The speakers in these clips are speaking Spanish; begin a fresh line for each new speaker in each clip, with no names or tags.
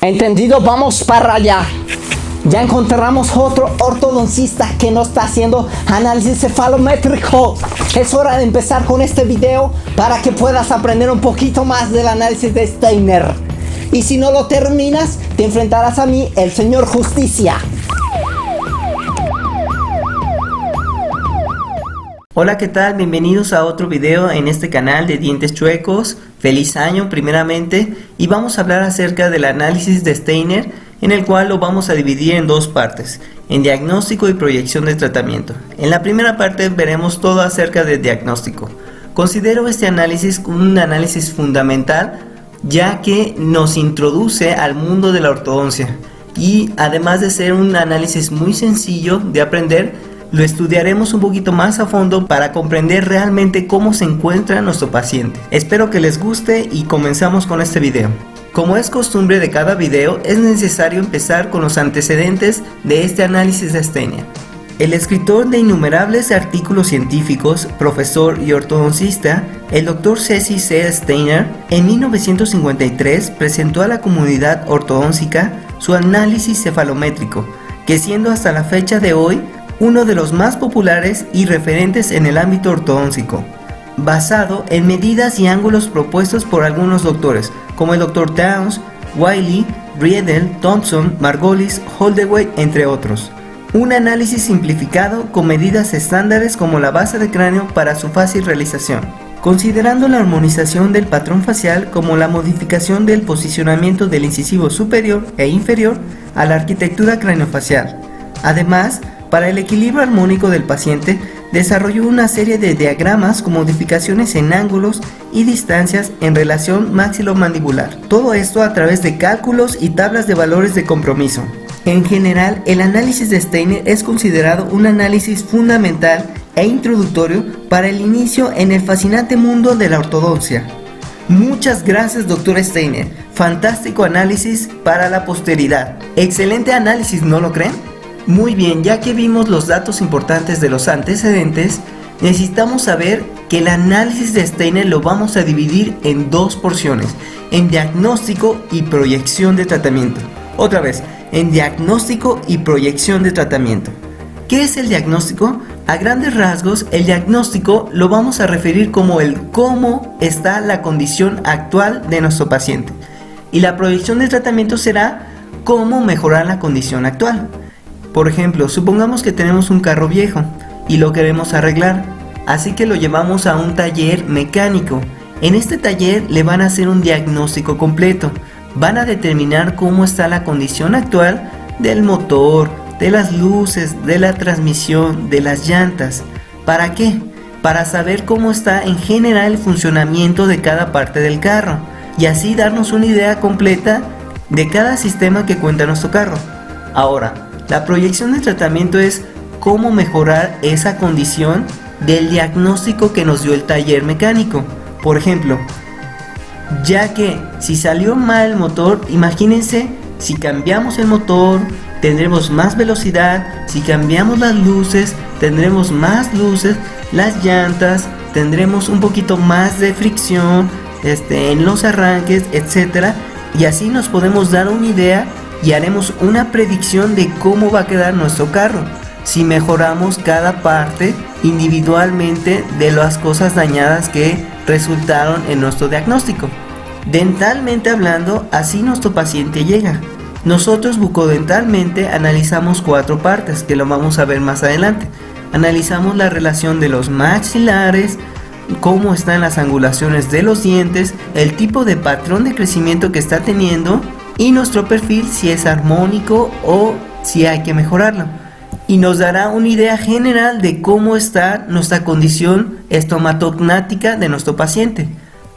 Entendido, vamos para allá. Ya encontramos otro ortodoncista que nos está haciendo análisis cefalométrico. Es hora de empezar con este video para que puedas aprender un poquito más del análisis de Steiner. Y si no lo terminas, te enfrentarás a mí, el señor Justicia.
Hola, ¿qué tal? Bienvenidos a otro video en este canal de Dientes Chuecos. Feliz año primeramente, y vamos a hablar acerca del análisis de Steiner, en el cual lo vamos a dividir en dos partes, en diagnóstico y proyección de tratamiento. En la primera parte veremos todo acerca de diagnóstico. Considero este análisis un análisis fundamental, ya que nos introduce al mundo de la ortodoncia, y además de ser un análisis muy sencillo de aprender, lo estudiaremos un poquito más a fondo para comprender realmente cómo se encuentra nuestro paciente. Espero que les guste y comenzamos con este video. Como es costumbre de cada video, es necesario empezar con los antecedentes de este análisis de Steiner. El escritor de innumerables artículos científicos, profesor y ortodoncista, el Dr. Cecil C. Steiner, en 1953 presentó a la comunidad ortodóntica su análisis cefalométrico, que siendo hasta la fecha de hoy uno de los más populares y referentes en el ámbito ortodóntico, basado en medidas y ángulos propuestos por algunos doctores, como el Dr. Downs, Wiley, Riedel, Thompson, Margolis, Holdaway, entre otros. Un análisis simplificado con medidas estándares como la base de cráneo para su fácil realización, considerando la armonización del patrón facial como la modificación del posicionamiento del incisivo superior e inferior a la arquitectura craneofacial. Además, para el equilibrio armónico del paciente, desarrolló una serie de diagramas con modificaciones en ángulos y distancias en relación maxilomandibular. Todo esto a través de cálculos y tablas de valores de compromiso. En general, el análisis de Steiner es considerado un análisis fundamental e introductorio para el inicio en el fascinante mundo de la ortodoncia. Muchas gracias, Dr. Steiner. Fantástico análisis para la posteridad. Excelente análisis, ¿no lo creen? Muy bien, ya que vimos los datos importantes de los antecedentes, necesitamos saber que el análisis de Steiner lo vamos a dividir en dos porciones, en diagnóstico y proyección de tratamiento. Otra vez, en diagnóstico y proyección de tratamiento. ¿Qué es el diagnóstico? A grandes rasgos, el diagnóstico lo vamos a referir como el cómo está la condición actual de nuestro paciente. Y la proyección de tratamiento será cómo mejorar la condición actual. Por ejemplo, supongamos que tenemos un carro viejo y lo queremos arreglar, así que lo llevamos a un taller mecánico. En este taller le van a hacer un diagnóstico completo, van a determinar cómo está la condición actual del motor, de las luces, de la transmisión, de las llantas. ¿Para qué? Para saber cómo está en general el funcionamiento de cada parte del carro y así darnos una idea completa de cada sistema que cuenta nuestro carro. Ahora, la proyección de tratamiento es cómo mejorar esa condición del diagnóstico que nos dio el taller mecánico. Por ejemplo, ya que si salió mal el motor, imagínense, si cambiamos el motor, tendremos más velocidad, si cambiamos las luces, tendremos más luces, las llantas, tendremos un poquito más de fricción en los arranques, etc. Y así nos podemos dar una idea y haremos una predicción de cómo va a quedar nuestro carro si mejoramos cada parte individualmente de las cosas dañadas que resultaron en nuestro diagnóstico. Dentalmente hablando, así nuestro paciente llega. Nosotros bucodentalmente analizamos 4 partes, que lo vamos a ver más adelante. Analizamos la relación de los maxilares, cómo están las angulaciones de los dientes, el tipo de patrón de crecimiento que está teniendo, y nuestro perfil, si es armónico o si hay que mejorarlo, y nos dará una idea general de cómo está nuestra condición estomatognática de nuestro paciente.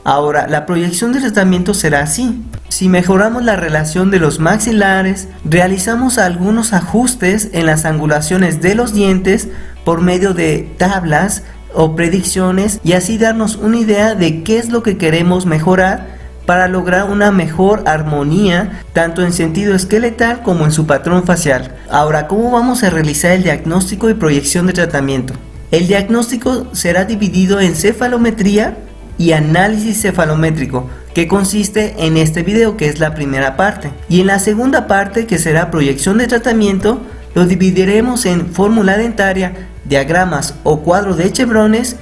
Ahora, la proyección de tratamiento será así. Si mejoramos la relación de los maxilares, realizamos algunos ajustes en las angulaciones de los dientes por medio de tablas o predicciones y así darnos una idea de qué es lo que queremos mejorar para lograr una mejor armonía tanto en sentido esqueletal como en su patrón facial. Ahora, ¿cómo vamos a realizar el diagnóstico y proyección de tratamiento? El diagnóstico será dividido en cefalometría y análisis cefalométrico, que consiste en este video, que es la primera parte. Y en la segunda parte, que será proyección de tratamiento, lo dividiremos en fórmula dentaria, diagramas o cuadro de chevrones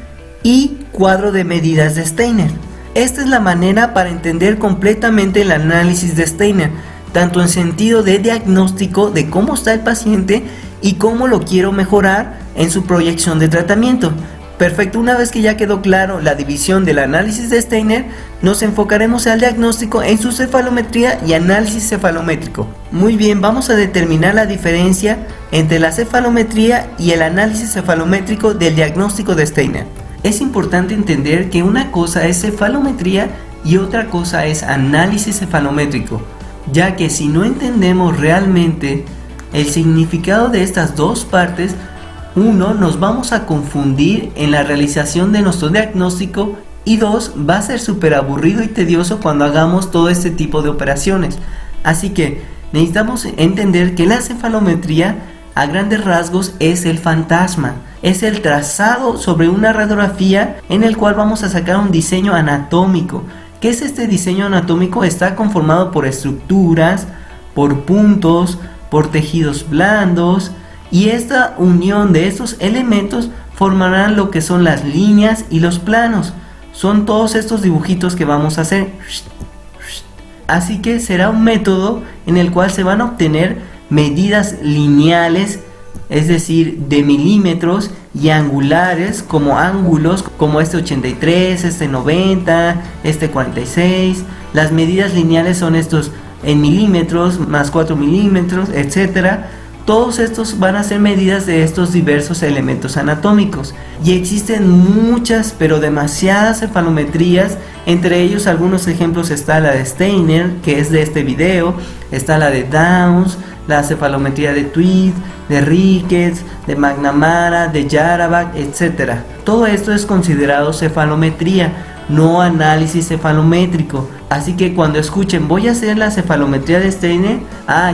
y cuadro de medidas de Steiner. Esta es la manera para entender completamente el análisis de Steiner, tanto en sentido de diagnóstico de cómo está el paciente y cómo lo quiero mejorar en su proyección de tratamiento. Perfecto, una vez que ya quedó claro la división del análisis de Steiner, nos enfocaremos al diagnóstico en su cefalometría y análisis cefalométrico. Muy bien, vamos a determinar la diferencia entre la cefalometría y el análisis cefalométrico del diagnóstico de Steiner. Es importante entender que una cosa es cefalometría y otra cosa es análisis cefalométrico, ya que si no entendemos realmente el significado de estas dos partes, uno, nos vamos a confundir en la realización de nuestro diagnóstico, y dos, va a ser súper aburrido y tedioso cuando hagamos todo este tipo de operaciones. Así que necesitamos entender que la cefalometría a grandes rasgos es el fantasma, es el trazado sobre una radiografía en el cual vamos a sacar un diseño anatómico. ¿Qué es este diseño anatómico? Está conformado por estructuras, por puntos, por tejidos blandos, y esta unión de estos elementos formarán lo que son las líneas y los planos. Son todos estos dibujitos que vamos a hacer. Así que será un método en el cual se van a obtener medidas lineales, es decir, de milímetros, y angulares, como ángulos como este 83, este 90, este 46. Las medidas lineales son estos en milímetros, más 4 milímetros, etcétera. Todos estos van a ser medidas de estos diversos elementos anatómicos, y existen muchas, pero demasiadas cefalometrías. Entre ellos algunos ejemplos está la de Steiner, que es de este video, está la de Downs, la cefalometría de Tweed, de Ricketts, de McNamara, de Jarabak, etc. Todo esto es considerado cefalometría, no análisis cefalométrico. Así que cuando escuchen voy a hacer la cefalometría de Steiner,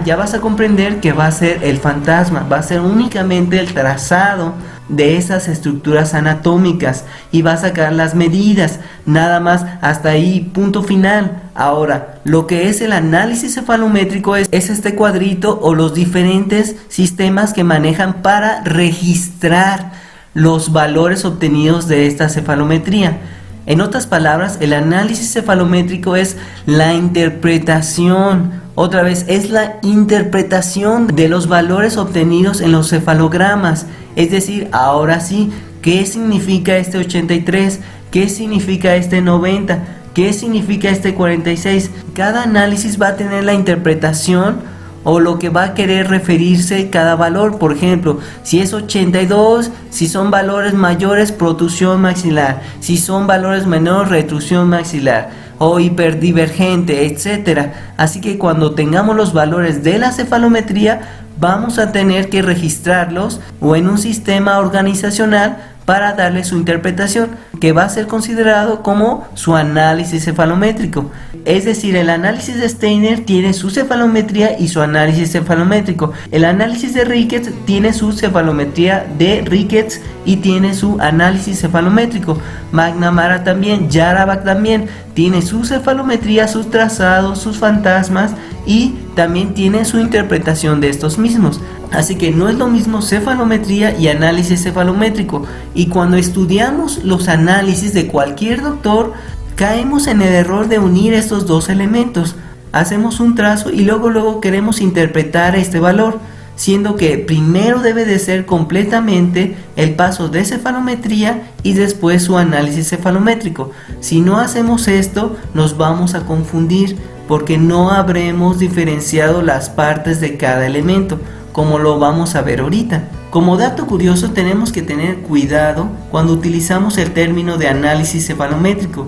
ya vas a comprender que va a ser el fantasma, va a ser únicamente el trazado de esas estructuras anatómicas y va a sacar las medidas, nada más, hasta ahí, punto final. Ahora, lo que es el análisis cefalométrico es este cuadrito o los diferentes sistemas que manejan para registrar los valores obtenidos de esta cefalometría. En otras palabras, el análisis cefalométrico es la interpretación, otra vez, es la interpretación de los valores obtenidos en los cefalogramas. Es decir, ahora sí, ¿qué significa este 83? ¿Qué significa este 90? ¿Qué significa este 46? Cada análisis va a tener la interpretación o lo que va a querer referirse cada valor. Por ejemplo, si es 82, si son valores mayores, protrusión maxilar, si son valores menores, retrusión maxilar, o hiperdivergente, etcétera. Así que cuando tengamos los valores de la cefalometría, vamos a tener que registrarlos o en un sistema organizacional para darle su interpretación, que va a ser considerado como su análisis cefalométrico. Es decir, el análisis de Steiner tiene su cefalometría y su análisis cefalométrico. El análisis de Ricketts tiene su cefalometría de Ricketts y tiene su análisis cefalométrico. McNamara también, Jarabak también tiene su cefalometría, sus trazados, sus fantasmas, y también tiene su interpretación de estos mismos. Así que no es lo mismo cefalometría y análisis cefalométrico. Y cuando estudiamos los análisis de cualquier doctor, caemos en el error de unir estos dos elementos. Hacemos un trazo y luego queremos interpretar este valor, siendo que primero debe de ser completamente el paso de cefalometría y después su análisis cefalométrico. Si no hacemos esto, nos vamos a confundir, porque no habremos diferenciado las partes de cada elemento, como lo vamos a ver ahorita. Como dato curioso, tenemos que tener cuidado cuando utilizamos el término de análisis cefalométrico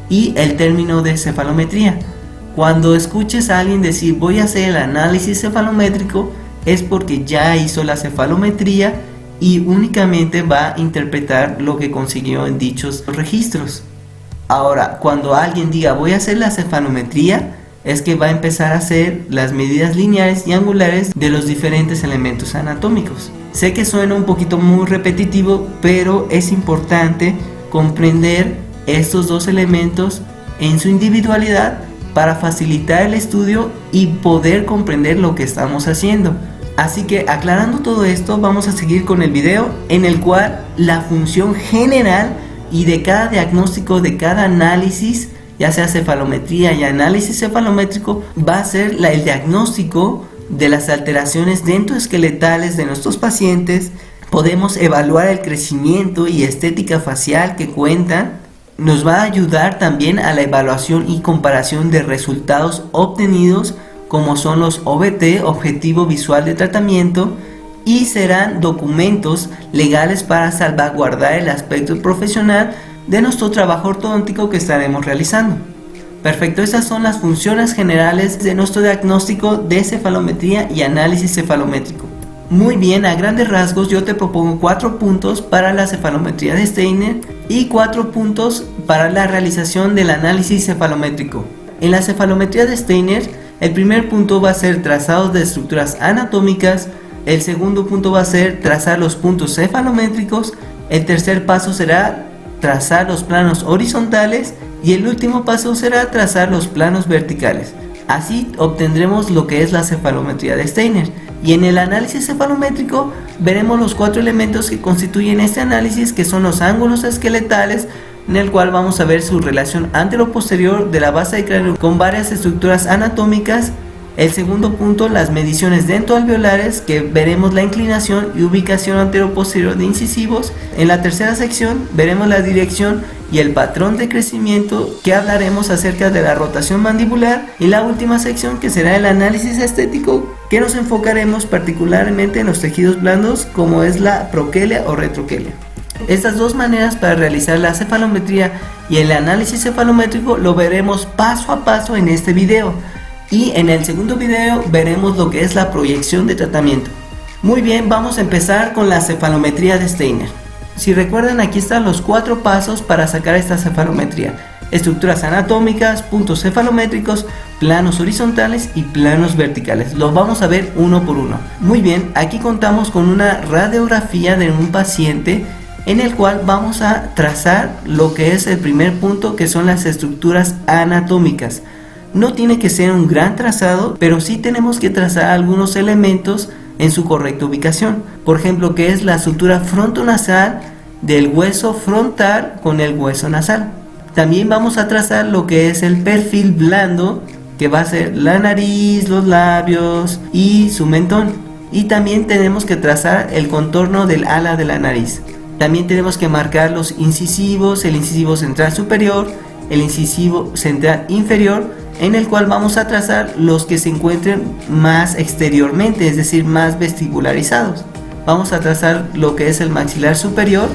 y el término de cefalometría. Cuando escuches a alguien decir voy a hacer el análisis cefalométrico, es porque ya hizo la cefalometría y únicamente va a interpretar lo que consiguió en dichos registros. Ahora, cuando alguien diga voy a hacer la cefalometría, es que va a empezar a hacer las medidas lineares y angulares de los diferentes elementos anatómicos. Sé que suena un poquito muy repetitivo, pero es importante comprender estos dos elementos en su individualidad para facilitar el estudio y poder comprender lo que estamos haciendo. Así que aclarando todo esto, vamos a seguir con el video en el cual la función general y de cada diagnóstico, de cada análisis, ya sea cefalometría y análisis cefalométrico, va a ser el diagnóstico de las alteraciones dentoesqueletales de nuestros pacientes. Podemos evaluar el crecimiento y estética facial que cuentan. Nos va a ayudar también a la evaluación y comparación de resultados obtenidos, como son los OVT, Objetivo Visual de Tratamiento, y serán documentos legales para salvaguardar el aspecto profesional de nuestro trabajo ortodóntico que estaremos realizando. Perfecto, esas son las funciones generales de nuestro diagnóstico de cefalometría y análisis cefalométrico. Muy bien, a grandes rasgos yo te propongo 4 puntos para la cefalometría de Steiner y 4 puntos para la realización del análisis cefalométrico. En la cefalometría de Steiner, el primer punto va a ser trazados de estructuras anatómicas, el segundo punto va a ser trazar los puntos cefalométricos, el tercer paso será trazar los planos horizontales y el último paso será trazar los planos verticales. Así obtendremos lo que es la cefalometría de Steiner. Y en el análisis cefalométrico veremos los 4 elementos que constituyen este análisis, que son los ángulos esqueletales, en el cual vamos a ver su relación antero-posterior de la base del cráneo con varias estructuras anatómicas. El segundo punto, las mediciones dentoalveolares, que veremos la inclinación y ubicación antero-posterior de incisivos. En la tercera sección veremos la dirección y el patrón de crecimiento, que hablaremos acerca de la rotación mandibular. Y la última sección, que será el análisis estético, que nos enfocaremos particularmente en los tejidos blandos, como es la proquelia o retroquelia. Estas dos maneras para realizar la cefalometría y el análisis cefalométrico lo veremos paso a paso en este video. Y en el segundo video veremos lo que es la proyección de tratamiento. Muy bien, vamos a empezar con la cefalometría de Steiner. Si recuerdan, aquí están los 4 pasos para sacar esta cefalometría: estructuras anatómicas, puntos cefalométricos, planos horizontales y planos verticales. Los vamos a ver uno por uno. Muy bien, aquí contamos con una radiografía de un paciente en el cual vamos a trazar lo que es el primer punto, que son las estructuras anatómicas. No tiene que ser un gran trazado, pero sí tenemos que trazar algunos elementos en su correcta ubicación. Por ejemplo, que es la sutura frontonasal del hueso frontal con el hueso nasal. También vamos a trazar lo que es el perfil blando, que va a ser la nariz, los labios y su mentón. Y también tenemos que trazar el contorno del ala de la nariz. También tenemos que marcar los incisivos, el incisivo central superior, el incisivo central inferior, en el cual vamos a trazar los que se encuentren más exteriormente, es decir, más vestibularizados. Vamos a trazar lo que es el maxilar superior,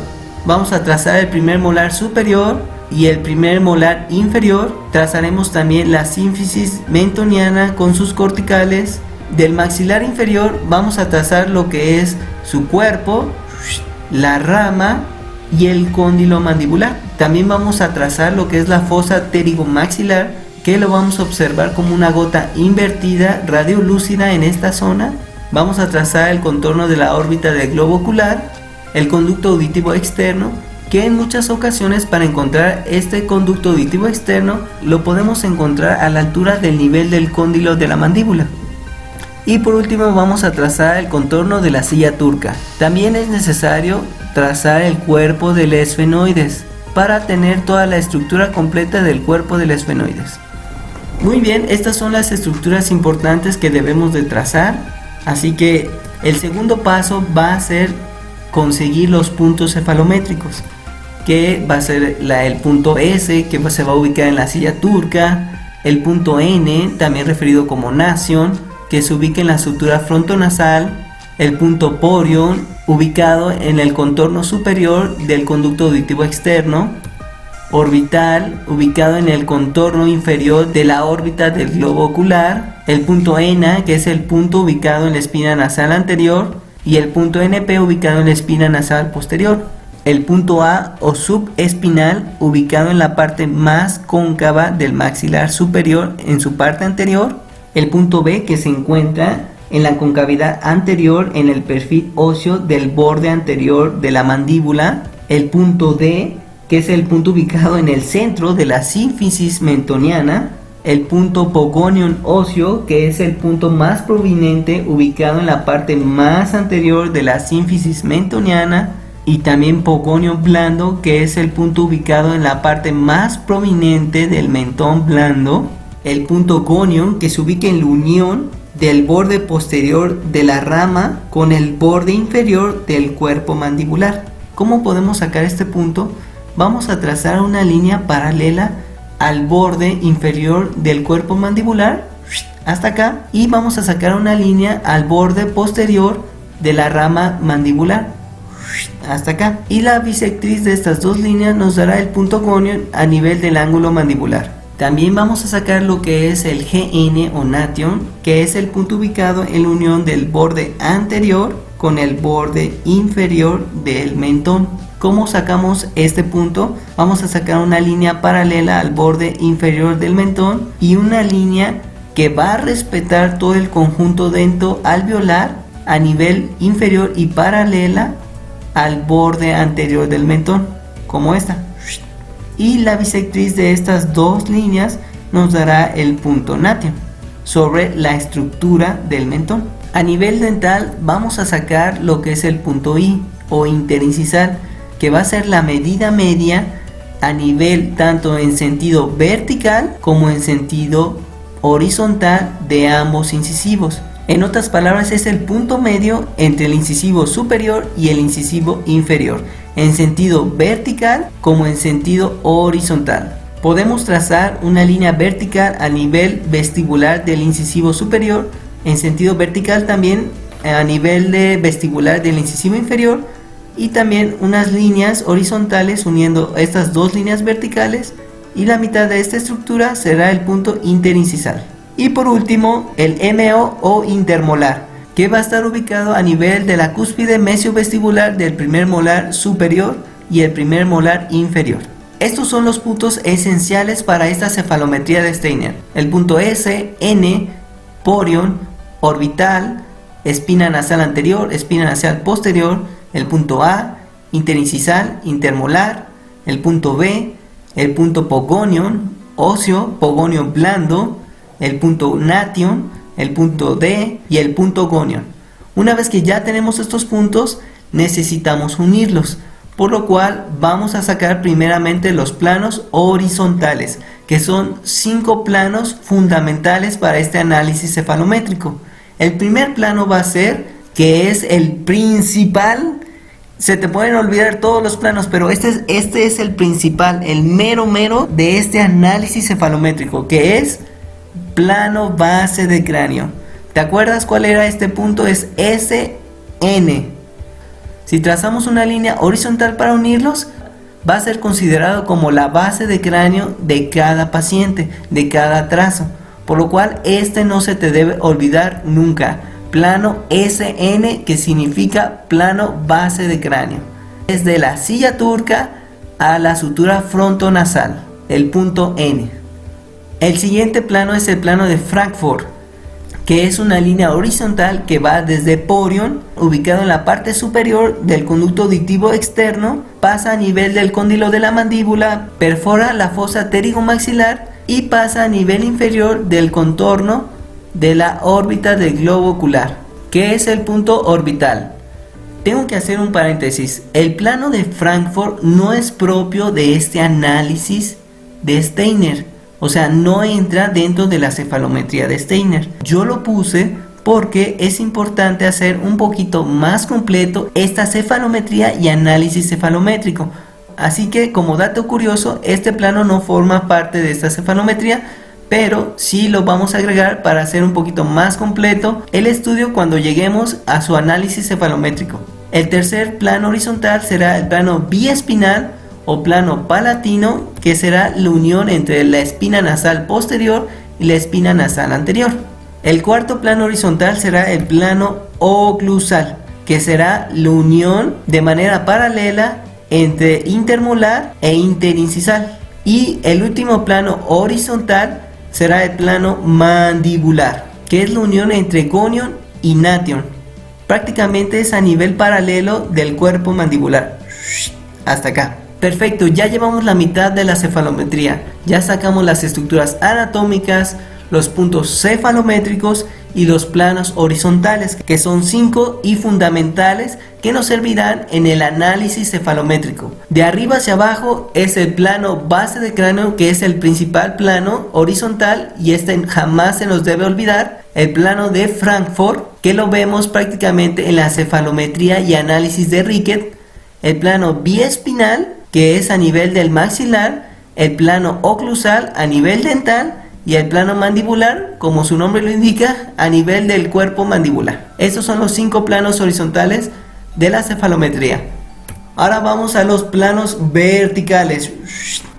vamos a trazar el primer molar superior y el primer molar inferior. Trazaremos también la sínfisis mentoniana con sus corticales. Del maxilar inferior vamos a trazar lo que es su cuerpo, la rama y el cóndilo mandibular. También vamos a trazar lo que es la fosa pterigomaxilar, que lo vamos a observar como una gota invertida radiolúcida en esta zona. Vamos a trazar el contorno de la órbita del globo ocular, el conducto auditivo externo, que en muchas ocasiones para encontrar este conducto auditivo externo lo podemos encontrar a la altura del nivel del cóndilo de la mandíbula. Y por último vamos a trazar el contorno de la silla turca. También es necesario trazar el cuerpo del esfenoides para tener toda la estructura completa del cuerpo del esfenoides. Muy bien, estas son las estructuras importantes que debemos de trazar. Así que el segundo paso va a ser conseguir los puntos cefalométricos, que va a ser el punto S, que se va a ubicar en la silla turca, el punto N, también referido como nasion, que se ubica en la sutura frontonasal, el punto porion, ubicado en el contorno superior del conducto auditivo externo, orbital, ubicado en el contorno inferior de la órbita del globo ocular, el punto ENA, que es el punto ubicado en la espina nasal anterior, y el punto NP, ubicado en la espina nasal posterior. El punto A o subespinal, ubicado en la parte más cóncava del maxilar superior en su parte anterior. El punto B, que se encuentra en la concavidad anterior en el perfil óseo del borde anterior de la mandíbula. El punto D, que es el punto ubicado en el centro de la sínfisis mentoniana, el punto pogonion óseo, que es el punto más prominente ubicado en la parte más anterior de la sínfisis mentoniana, y también pogonion blando, que es el punto ubicado en la parte más prominente del mentón blando, el punto gonion, que se ubica en la unión del borde posterior de la rama con el borde inferior del cuerpo mandibular. ¿Cómo podemos sacar este punto? Vamos a trazar una línea paralela al borde inferior del cuerpo mandibular hasta acá, y vamos a sacar una línea al borde posterior de la rama mandibular hasta acá, y la bisectriz de estas dos líneas nos dará el punto gonion a nivel del ángulo mandibular. También vamos a sacar lo que es el GN o nation, que es el punto ubicado en la unión del borde anterior con el borde inferior del mentón. ¿Cómo sacamos este punto? Vamos a sacar una línea paralela al borde inferior del mentón y una línea que va a respetar todo el conjunto dento-alveolar a nivel inferior y paralela al borde anterior del mentón, como esta. Y la bisectriz de estas dos líneas nos dará el punto nation sobre la estructura del mentón. A nivel dental vamos a sacar lo que es el punto I o interincisal, que va a ser la medida media a nivel tanto en sentido vertical como en sentido horizontal de ambos incisivos. En otras palabras, es el punto medio entre el incisivo superior y el incisivo inferior, en sentido vertical como en sentido horizontal. Podemos trazar una línea vertical a nivel vestibular del incisivo superior, en sentido vertical también a nivel de vestibular del incisivo inferior, y también unas líneas horizontales uniendo estas dos líneas verticales, y la mitad de esta estructura será el punto interincisal. Y por último, el MO o intermolar, que va a estar ubicado a nivel de la cúspide mesiovestibular del primer molar superior y el primer molar inferior. Estos son los puntos esenciales para esta cefalometría de Steiner: el punto S, N, porion, orbital, espina nasal anterior, espina nasal posterior, el punto A, interincisal, intermolar, el punto B, el punto pogonion óseo, pogonion blando, el punto nation, el punto D y el punto gonion. Una vez que ya tenemos estos puntos, necesitamos unirlos, por lo cual vamos a sacar primeramente los planos horizontales, que son 5 planos fundamentales para este análisis cefalométrico. El primer plano va a ser, que es el principal. Se te pueden olvidar todos los planos, pero este es el principal, el mero de este análisis cefalométrico, que es plano base de cráneo. ¿Te acuerdas cuál era este punto? Es SN. Si trazamos una línea horizontal para unirlos, va a ser considerado como la base de cráneo de cada paciente, de cada trazo, por lo cual este no se te debe olvidar nunca. Plano SN, que significa plano base de cráneo, desde la silla turca a la sutura frontonasal, el punto N. El siguiente plano es el plano de Frankfurt, que es una línea horizontal que va desde porion, ubicado en la parte superior del conducto auditivo externo, pasa a nivel del cóndilo de la mandíbula, perfora la fosa pterigomaxilar y pasa a nivel inferior del contorno de la órbita del globo ocular, que es el punto orbital. Tengo que hacer un paréntesis: el plano de Frankfurt no es propio de este análisis de Steiner. O sea, no entra dentro de la cefalometría de Steiner. Yo lo puse porque es importante hacer un poquito más completo esta cefalometría y análisis cefalométrico. Así que, como dato curioso, este plano no forma parte de esta cefalometría, pero sí lo vamos a agregar para hacer un poquito más completo el estudio cuando lleguemos a su análisis cefalométrico. El tercer plano horizontal será el plano biespinal o plano palatino, que será la unión entre la espina nasal posterior y la espina nasal anterior. El cuarto plano horizontal será el plano oclusal, que será la unión de manera paralela entre intermolar e interincisal. Y el último plano horizontal será el plano mandibular, que es la unión entre gonion y nation. Prácticamente es a nivel paralelo del cuerpo mandibular, hasta acá. Perfecto, ya llevamos la mitad de la cefalometría. Ya sacamos las estructuras anatómicas, los puntos cefalométricos y los planos horizontales, que son 5 y fundamentales que nos servirán en el análisis cefalométrico. De arriba hacia abajo es el plano base de cráneo, que es el principal plano horizontal, y este jamás se nos debe olvidar. El plano de Frankfurt, que lo vemos prácticamente en la cefalometría y análisis de Rickett. El plano biespinal, que es a nivel del maxilar. El plano oclusal a nivel dental. Y el plano mandibular, como su nombre lo indica, a nivel del cuerpo mandibular. Estos son los 5 planos horizontales de la cefalometría. Ahora vamos a los planos verticales.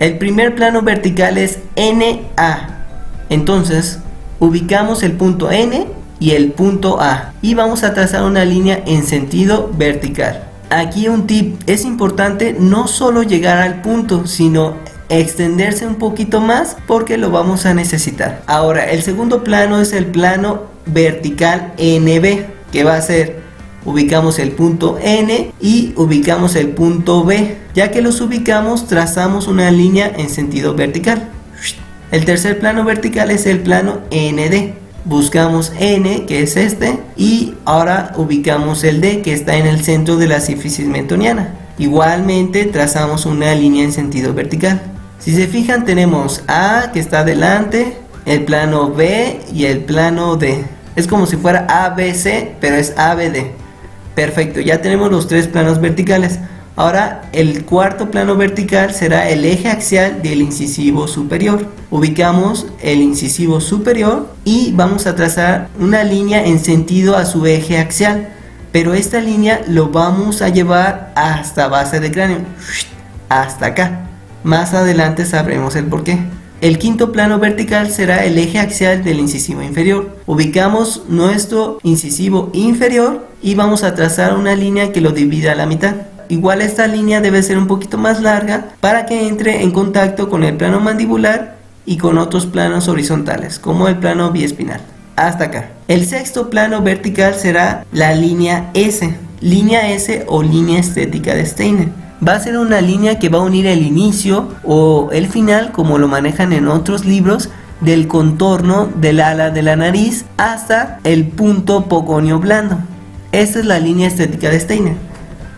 El primer plano vertical es NA. Entonces, ubicamos el punto N y el punto A. Y vamos a trazar una línea en sentido vertical. Aquí un tip: es importante no solo llegar al punto, sino extenderse un poquito más, porque lo vamos a necesitar. Ahora, el segundo plano es el plano vertical NB, que va a ser, ubicamos el punto N y ubicamos el punto B. Ya que los ubicamos, trazamos una línea en sentido vertical. El tercer plano vertical es el plano ND. Buscamos N, que es este, y ahora ubicamos el D, que está en el centro de la sínfisis mentoniana. Igualmente trazamos una línea en sentido vertical. Si se fijan, tenemos A, que está delante, el plano B y el plano D. Es como si fuera ABC, pero es ABD. Perfecto, ya tenemos los 3 planos verticales. Ahora el cuarto plano vertical será el eje axial del incisivo superior. Ubicamos el incisivo superior y vamos a trazar una línea en sentido a su eje axial. Pero esta línea lo vamos a llevar hasta base de cráneo, hasta acá. Más adelante sabremos el porqué. El quinto plano vertical será el eje axial del incisivo inferior. Ubicamos nuestro incisivo inferior y vamos a trazar una línea que lo divida a la mitad. Igual esta línea debe ser un poquito más larga para que entre en contacto con el plano mandibular y con otros planos horizontales, como el plano biespinal. Hasta acá. El sexto plano vertical será la línea S. Línea S o línea estética de Steiner. Va a ser una línea que va a unir el inicio o el final, como lo manejan en otros libros, del contorno del ala de la nariz hasta el punto pogonio blando. Esta es la línea estética de Steiner.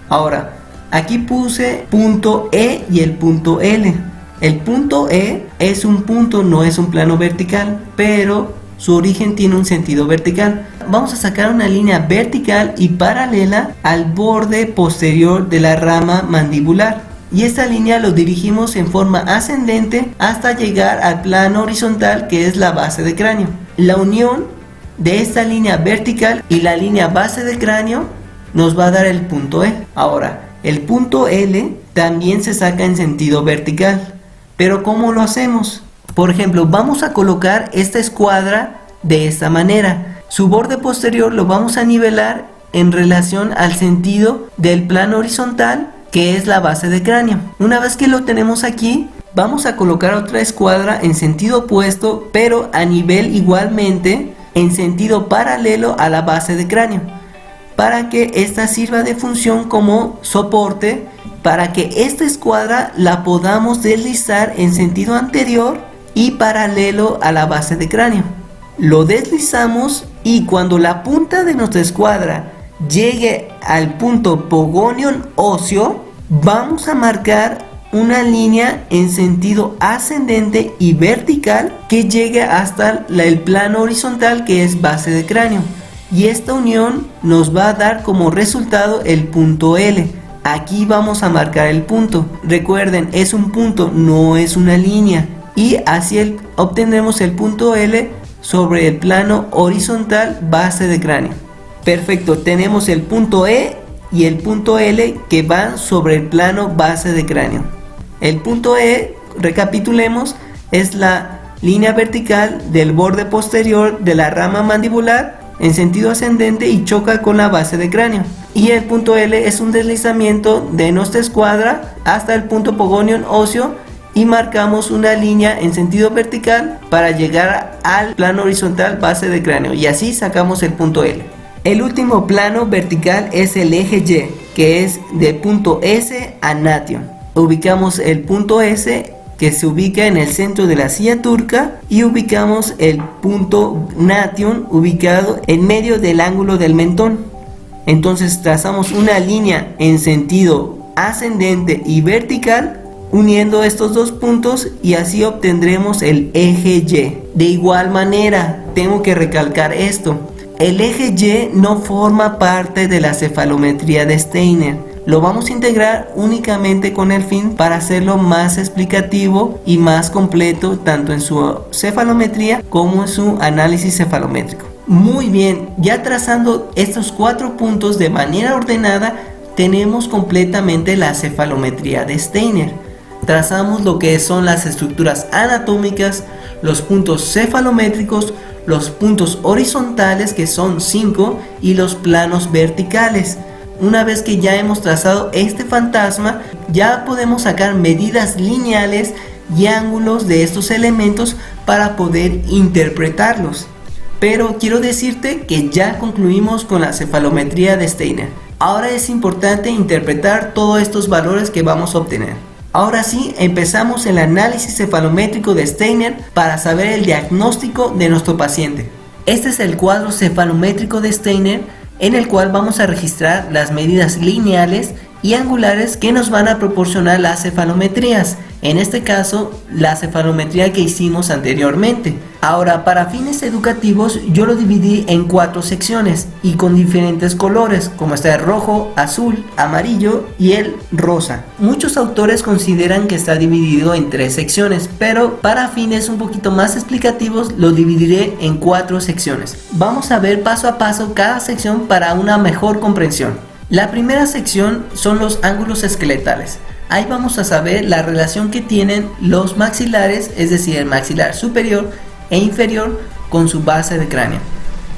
Ahora, aquí puse punto E y el punto L. El punto E es un punto, no es un plano vertical, pero su origen tiene un sentido vertical. Vamos a sacar una línea vertical y paralela al borde posterior de la rama mandibular. Y esta línea lo dirigimos en forma ascendente hasta llegar al plano horizontal, que es la base de cráneo. La unión de esta línea vertical y la línea base de cráneo nos va a dar el punto E. Ahora, el punto L también se saca en sentido vertical. Pero ¿cómo lo hacemos? Por ejemplo, vamos a colocar esta escuadra de esta manera. Su borde posterior lo vamos a nivelar en relación al sentido del plano horizontal, que es la base de cráneo. Una vez que lo tenemos aquí, vamos a colocar otra escuadra en sentido opuesto, pero a nivel igualmente en sentido paralelo a la base de cráneo, para que esta sirva de función como soporte, para que esta escuadra la podamos deslizar en sentido anterior y paralelo a la base de cráneo. Lo deslizamos y cuando la punta de nuestra escuadra llegue al punto pogonion óseo, vamos a marcar una línea en sentido ascendente y vertical que llegue hasta el plano horizontal, que es base de cráneo. Y esta unión nos va a dar como resultado el punto L. Aquí vamos a marcar el punto. Recuerden, es un punto, no es una línea. Y así obtendremos el punto L sobre el plano horizontal base de cráneo. Perfecto, tenemos el punto E y el punto L que van sobre el plano base de cráneo. El punto E, recapitulemos, es la línea vertical del borde posterior de la rama mandibular en sentido ascendente y choca con la base de cráneo. Y el punto L es un deslizamiento de nuestra escuadra hasta el punto pogonion óseo y marcamos una línea en sentido vertical para llegar al plano horizontal base de cráneo, y así sacamos el punto L. El último plano vertical es el eje Y, que es de punto S a nation. ubicamos el punto S, que se ubica en el centro de la silla turca, y ubicamos el punto Nation ubicado en medio del ángulo del mentón. Entonces trazamos una línea en sentido ascendente y vertical uniendo estos dos puntos, y así obtendremos el eje Y. De igual manera, tengo que recalcar esto: el eje Y no forma parte de la cefalometría de Steiner. Lo vamos a integrar únicamente con el fin para hacerlo más explicativo y más completo, tanto en su cefalometría como en su análisis cefalométrico. Muy bien, ya trazando estos 4 puntos de manera ordenada, tenemos completamente la cefalometría de Steiner. Trazamos lo que son las estructuras anatómicas, los puntos cefalométricos, los puntos horizontales, que son 5, y los planos verticales. Una vez que ya hemos trazado este fantasma, ya podemos sacar medidas lineales y ángulos de estos elementos para poder interpretarlos. Pero quiero decirte que ya concluimos con la cefalometría de Steiner. Ahora es importante interpretar todos estos valores que vamos a obtener. Ahora sí, empezamos el análisis cefalométrico de Steiner para saber el diagnóstico de nuestro paciente. Este es el cuadro cefalométrico de Steiner, en el cual vamos a registrar las medidas lineales y angulares que nos van a proporcionar las cefalometrías, en este caso la cefalometría que hicimos anteriormente. Ahora, para fines educativos, yo lo dividí en 4 secciones y con diferentes colores, como está el rojo, azul, amarillo y el rosa. Muchos autores consideran que está dividido en 3 secciones, pero para fines un poquito más explicativos lo dividiré en 4 secciones. Vamos a ver paso a paso cada sección para una mejor comprensión. La primera sección son los ángulos esqueletales. Ahí vamos a saber la relación que tienen los maxilares, es decir, el maxilar superior e inferior con su base de cráneo.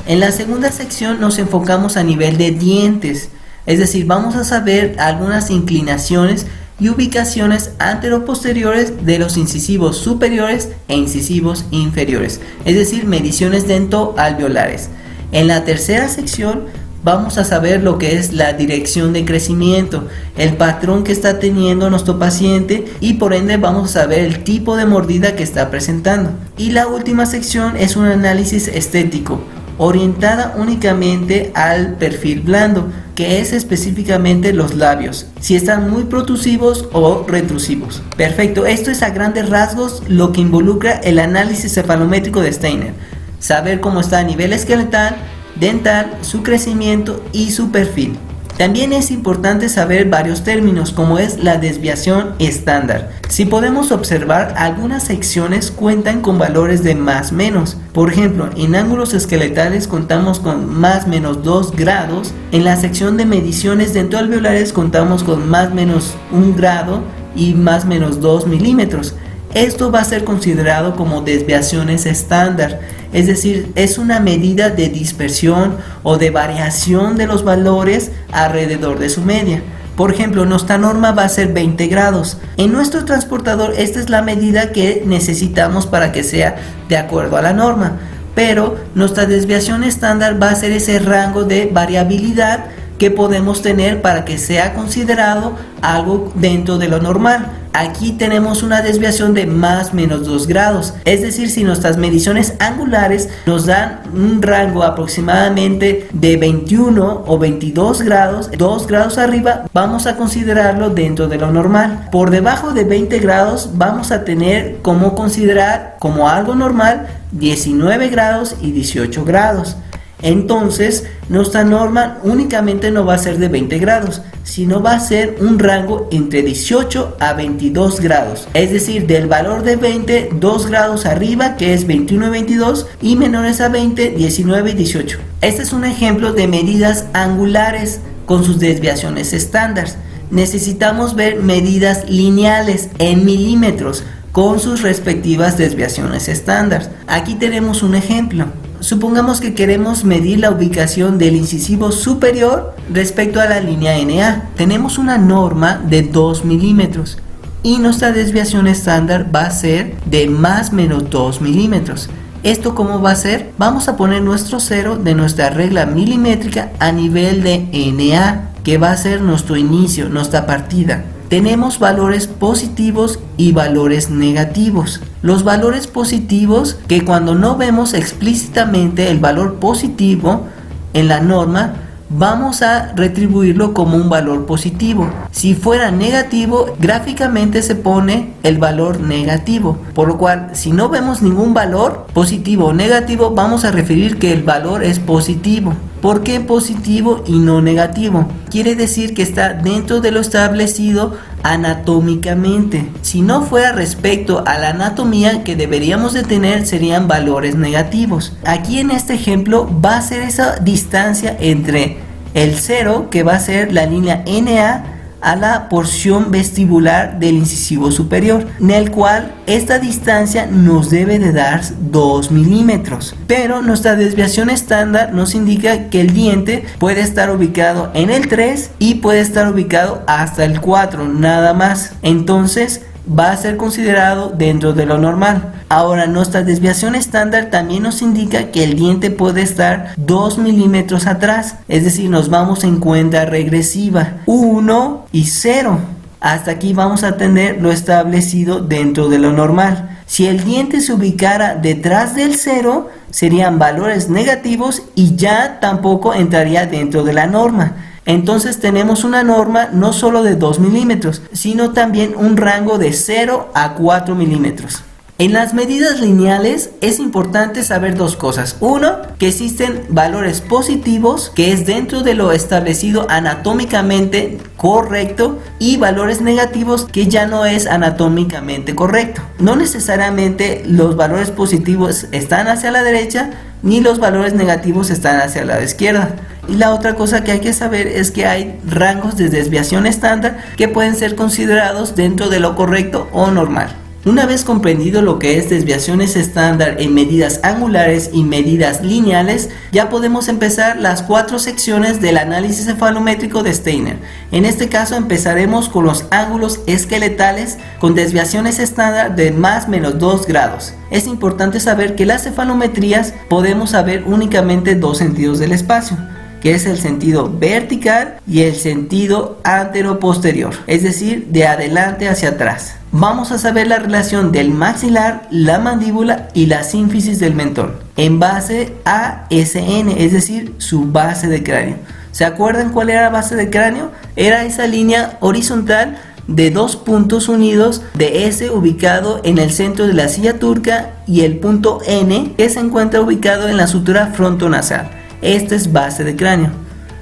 En la segunda sección nos enfocamos a nivel de dientes, es decir, vamos a saber algunas inclinaciones y ubicaciones anteroposteriores de los incisivos superiores e incisivos inferiores, es decir, mediciones dentoalveolares. En la tercera sección vamos a saber lo que es la dirección de crecimiento, el patrón que está teniendo nuestro paciente, y por ende vamos a saber el tipo de mordida que está presentando. Y la última sección es un análisis estético, orientada únicamente al perfil blando, que es específicamente los labios, si están muy protrusivos o retrusivos. Perfecto, esto es a grandes rasgos lo que involucra el análisis cefalométrico de Steiner. Saber cómo está a nivel esqueletal, dental, su crecimiento y su perfil. También es importante saber varios términos, como es la desviación estándar. Si podemos observar, algunas secciones cuentan con valores de más menos. Por ejemplo, en ángulos esqueletales contamos con más menos 2 grados. En la sección de mediciones dentoalveolares contamos con más menos 1 grado y más menos 2 milímetros. Esto va a ser considerado como desviaciones estándar, es decir, es una medida de dispersión o de variación de los valores alrededor de su media. Por ejemplo, nuestra norma va a ser 20 grados. En nuestro transportador esta es la medida que necesitamos para que sea de acuerdo a la norma, pero nuestra desviación estándar va a ser ese rango de variabilidad que podemos tener para que sea considerado algo dentro de lo normal. Aquí tenemos una desviación de más menos 2 grados, es decir, si nuestras mediciones angulares nos dan un rango aproximadamente de 21 o 22 grados, 2 grados arriba, vamos a considerarlo dentro de lo normal. Por debajo de 20 grados vamos a tener como considerar como algo normal 19 grados y 18 grados. Entonces, nuestra norma únicamente no va a ser de 20 grados, sino va a ser un rango entre 18 a 22 grados. Es decir, del valor de 20, 2 grados arriba, que es 21 y 22, y menores a 20, 19 y 18. Este es un ejemplo de medidas angulares con sus desviaciones estándar. Necesitamos ver medidas lineales en milímetros con sus respectivas desviaciones estándar. Aquí tenemos un ejemplo. Supongamos que queremos medir la ubicación del incisivo superior respecto a la línea NA. Tenemos una norma de 2 milímetros y nuestra desviación estándar va a ser de más menos 2 milímetros. ¿Esto cómo va a ser? Vamos a poner nuestro cero de nuestra regla milimétrica a nivel de NA, que va a ser nuestro inicio, nuestra partida. tenemos valores positivos y valores negativos. Los valores positivos, que cuando no vemos explícitamente el valor positivo en la norma, vamos a retribuirlo como un valor positivo. Si fuera negativo, gráficamente se pone el valor negativo, por lo cual si no vemos ningún valor positivo o negativo, vamos a referir que el valor es positivo. ¿Por qué positivo y no negativo? Quiere decir que está dentro de lo establecido anatómicamente. Si no fuera respecto a la anatomía que deberíamos de tener, serían valores negativos. Aquí en este ejemplo va a ser esa distancia entre el 0, que va a ser la línea NA, a la porción vestibular del incisivo superior, en el cual esta distancia nos debe de dar 2 milímetros. Pero nuestra desviación estándar nos indica que el diente puede estar ubicado en el 3 y puede estar ubicado hasta el 4, nada más. Entonces va a ser considerado dentro de lo normal. Ahora, nuestra desviación estándar también nos indica que el diente puede estar 2 milímetros atrás, es decir, nos vamos en cuenta regresiva, 1 y 0. Hasta aquí vamos a tener lo establecido dentro de lo normal. Si el diente se ubicara detrás del 0, serían valores negativos y ya tampoco entraría dentro de la norma. Entonces tenemos una norma no solo de 2 milímetros, sino también un rango de 0 a 4 milímetros. En las medidas lineales es importante saber dos cosas. Uno, que existen valores positivos, que es dentro de lo establecido anatómicamente correcto, y valores negativos, que ya no es anatómicamente correcto. No necesariamente los valores positivos están hacia la derecha, ni los valores negativos están hacia la izquierda. Y la otra cosa que hay que saber es que hay rangos de desviación estándar que pueden ser considerados dentro de lo correcto o normal. Una vez comprendido lo que es desviaciones estándar en medidas angulares y medidas lineales, ya podemos empezar las 4 secciones del análisis cefalométrico de Steiner. En este caso empezaremos con los ángulos esqueletales con desviaciones estándar de más menos 2 grados. Es importante saber que las cefalometrías podemos saber únicamente 2 sentidos del espacio, que es el sentido vertical y el sentido antero-posterior, es decir, de adelante hacia atrás. Vamos a saber la relación del maxilar, la mandíbula y la sínfisis del mentón en base a SN, es decir, su base de cráneo. ¿Se acuerdan cuál era la base de cráneo? Era esa línea horizontal de 2 puntos unidos de S ubicado en el centro de la silla turca y el punto N que se encuentra ubicado en la sutura frontonasal. Esta es base de cráneo.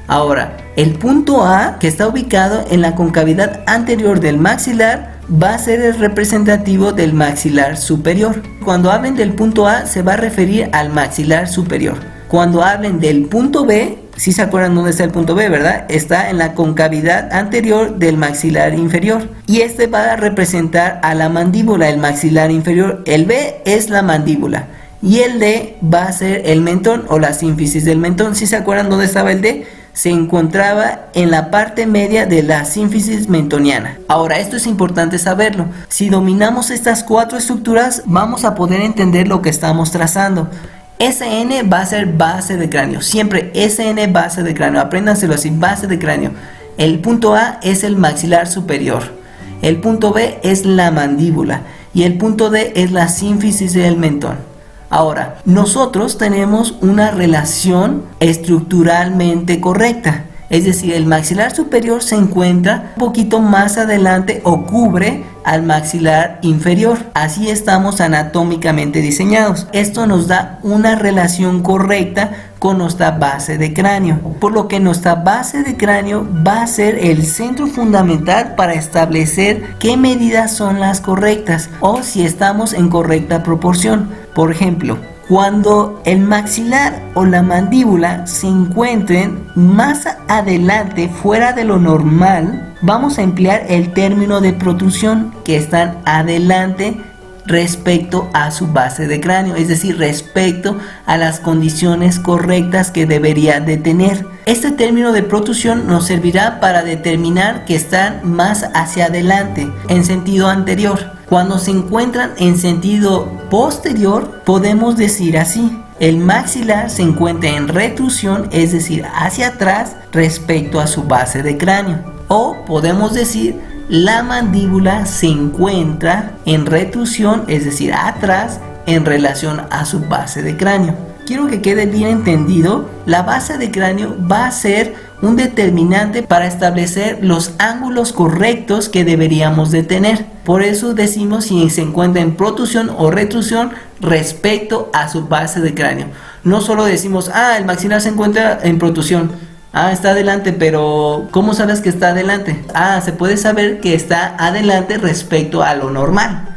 Ahora, el punto A, que está ubicado en la concavidad anterior del maxilar, va a ser el representativo del maxilar superior. Cuando hablen del punto A, se va a referir al maxilar superior. Cuando hablen del punto B, si se acuerdan dónde está el punto B, ¿verdad? Está en la concavidad anterior del maxilar inferior. Y este va a representar a la mandíbula, el maxilar inferior. El B es la mandíbula. Y el D va a ser el mentón o la sínfisis del mentón. Si se acuerdan dónde estaba el D, se encontraba en la parte media de la sínfisis mentoniana. Ahora, esto es importante saberlo. Si dominamos estas 4 estructuras, vamos a poder entender lo que estamos trazando. SN va a ser base de cráneo. Siempre SN base de cráneo. Apréndanselo así, base de cráneo. El punto A es el maxilar superior. El punto B es la mandíbula. Y el punto D es la sínfisis del mentón. Ahora, nosotros tenemos una relación estructuralmente correcta, es decir, el maxilar superior se encuentra un poquito más adelante o cubre al maxilar inferior. Así estamos anatómicamente diseñados. Esto nos da una relación correcta con nuestra base de cráneo, por lo que nuestra base de cráneo va a ser el centro fundamental para establecer qué medidas son las correctas o si estamos en correcta proporción. Por ejemplo, cuando el maxilar o la mandíbula se encuentren más adelante fuera de lo normal, vamos a emplear el término de protrusión, que están adelante respecto a su base de cráneo, es decir, respecto a las condiciones correctas que debería de tener. Este término de protrusión nos servirá para determinar que están más hacia adelante, en sentido anterior. Cuando se encuentran en sentido posterior, podemos decir así: el maxilar se encuentra en retrusión, es decir, hacia atrás respecto a su base de cráneo. O podemos decir: la mandíbula se encuentra en retrusión, es decir, atrás, en relación a su base de cráneo. Quiero que quede bien entendido, la base de cráneo va a ser un determinante para establecer los ángulos correctos que deberíamos de tener. Por eso decimos si se encuentra en protrusión o retrusión respecto a su base de cráneo. No solo decimos, el maxilar se encuentra en protrusión. Está adelante, pero ¿cómo sabes que está adelante? Se puede saber que está adelante respecto a lo normal.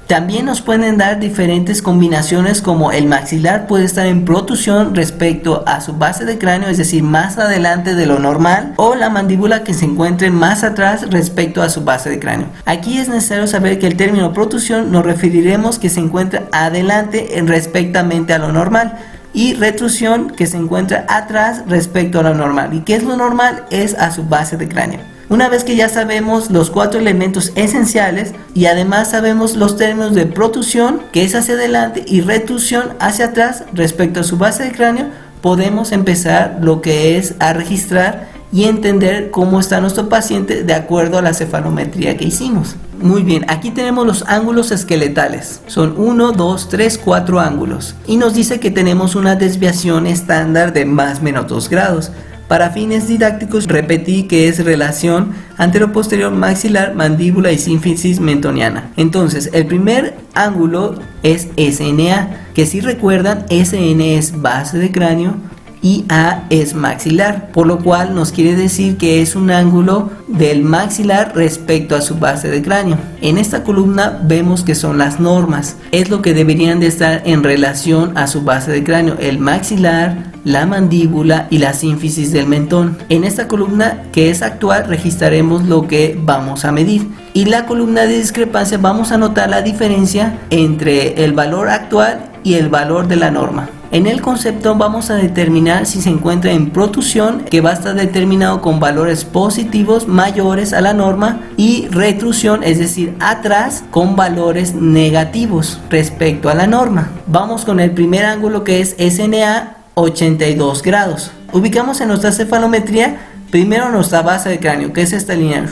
También nos pueden dar diferentes combinaciones, como el maxilar puede estar en protrusión respecto a su base de cráneo, es decir, más adelante de lo normal, o la mandíbula que se encuentre más atrás respecto a su base de cráneo. Aquí es necesario saber que el término protrusión nos referiremos que se encuentra adelante respectamente a lo normal, y retrusión que se encuentra atrás respecto a lo normal. ¿Y qué es lo normal? Es a su base de cráneo. Una vez que ya sabemos los 4 elementos esenciales y además sabemos los términos de protrusión, que es hacia adelante, y retrusión hacia atrás respecto a su base de cráneo, podemos empezar lo que es a registrar y entender cómo está nuestro paciente de acuerdo a la cefalometría que hicimos. Muy bien, aquí tenemos los ángulos esqueletales. Son 1, 2, 3, 4 ángulos. Y nos dice que tenemos una desviación estándar de más o menos 2 grados. Para fines didácticos repetí que es relación anteroposterior maxilar, mandíbula y sínfisis mentoniana. Entonces, el primer ángulo es SNA, que si recuerdan, SN es base de cráneo y A es maxilar, por lo cual nos quiere decir que es un ángulo del maxilar respecto a su base de cráneo. En esta columna vemos que son las normas, es lo que deberían de estar en relación a su base de cráneo, el maxilar, la mandíbula y la sínfisis del mentón. En esta columna que es actual registraremos lo que vamos a medir, y la columna de discrepancia vamos a notar la diferencia entre el valor actual y el valor de la norma. En el concepto vamos a determinar si se encuentra en protrusión, que va a estar determinado con valores positivos mayores a la norma, y retrusión, es decir, atrás, con valores negativos respecto a la norma. Vamos con el primer ángulo, que es SNA, 82 grados. Ubicamos en nuestra cefalometría primero nuestra base de cráneo, que es esta línea.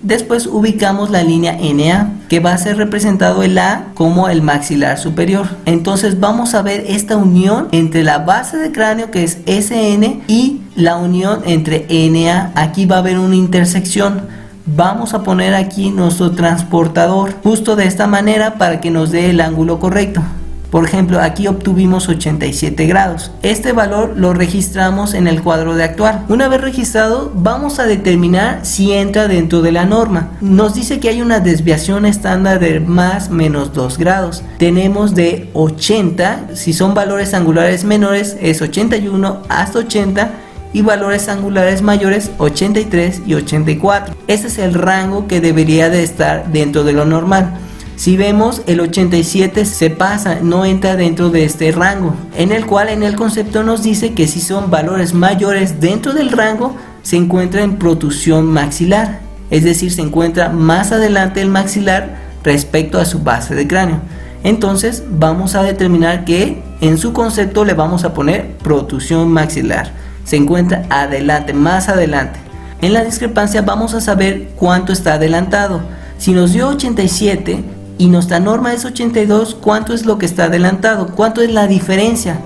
Después ubicamos la línea NA, que va a ser representado el A como el maxilar superior. Entonces vamos a ver esta unión entre la base de cráneo, que es SN, y la unión entre NA. Aquí va a haber una intersección. Vamos a poner aquí nuestro transportador justo de esta manera para que nos dé el ángulo correcto. Por ejemplo, aquí obtuvimos 87 grados. Este valor lo registramos en el cuadro de actuar. Una vez registrado, vamos a determinar si entra dentro de la norma. Nos dice que hay una desviación estándar de más menos 2 grados. Tenemos de 80, si son valores angulares menores, es 81 hasta 80. Y valores angulares mayores 83 y 84. Ese es el rango que debería de estar dentro de lo normal. Si vemos, el 87 se pasa, no entra dentro de este rango, en el cual en el concepto nos dice que si son valores mayores dentro del rango, se encuentra en protrusión maxilar, es decir, se encuentra más adelante el maxilar respecto a su base de cráneo. Entonces vamos a determinar que en su concepto le vamos a poner protrusión maxilar, se encuentra adelante, más adelante. En la discrepancia vamos a saber cuánto está adelantado. Si nos dio 87 y nuestra norma es 82, ¿cuánto es lo que está adelantado? ¿Cuánto es la diferencia?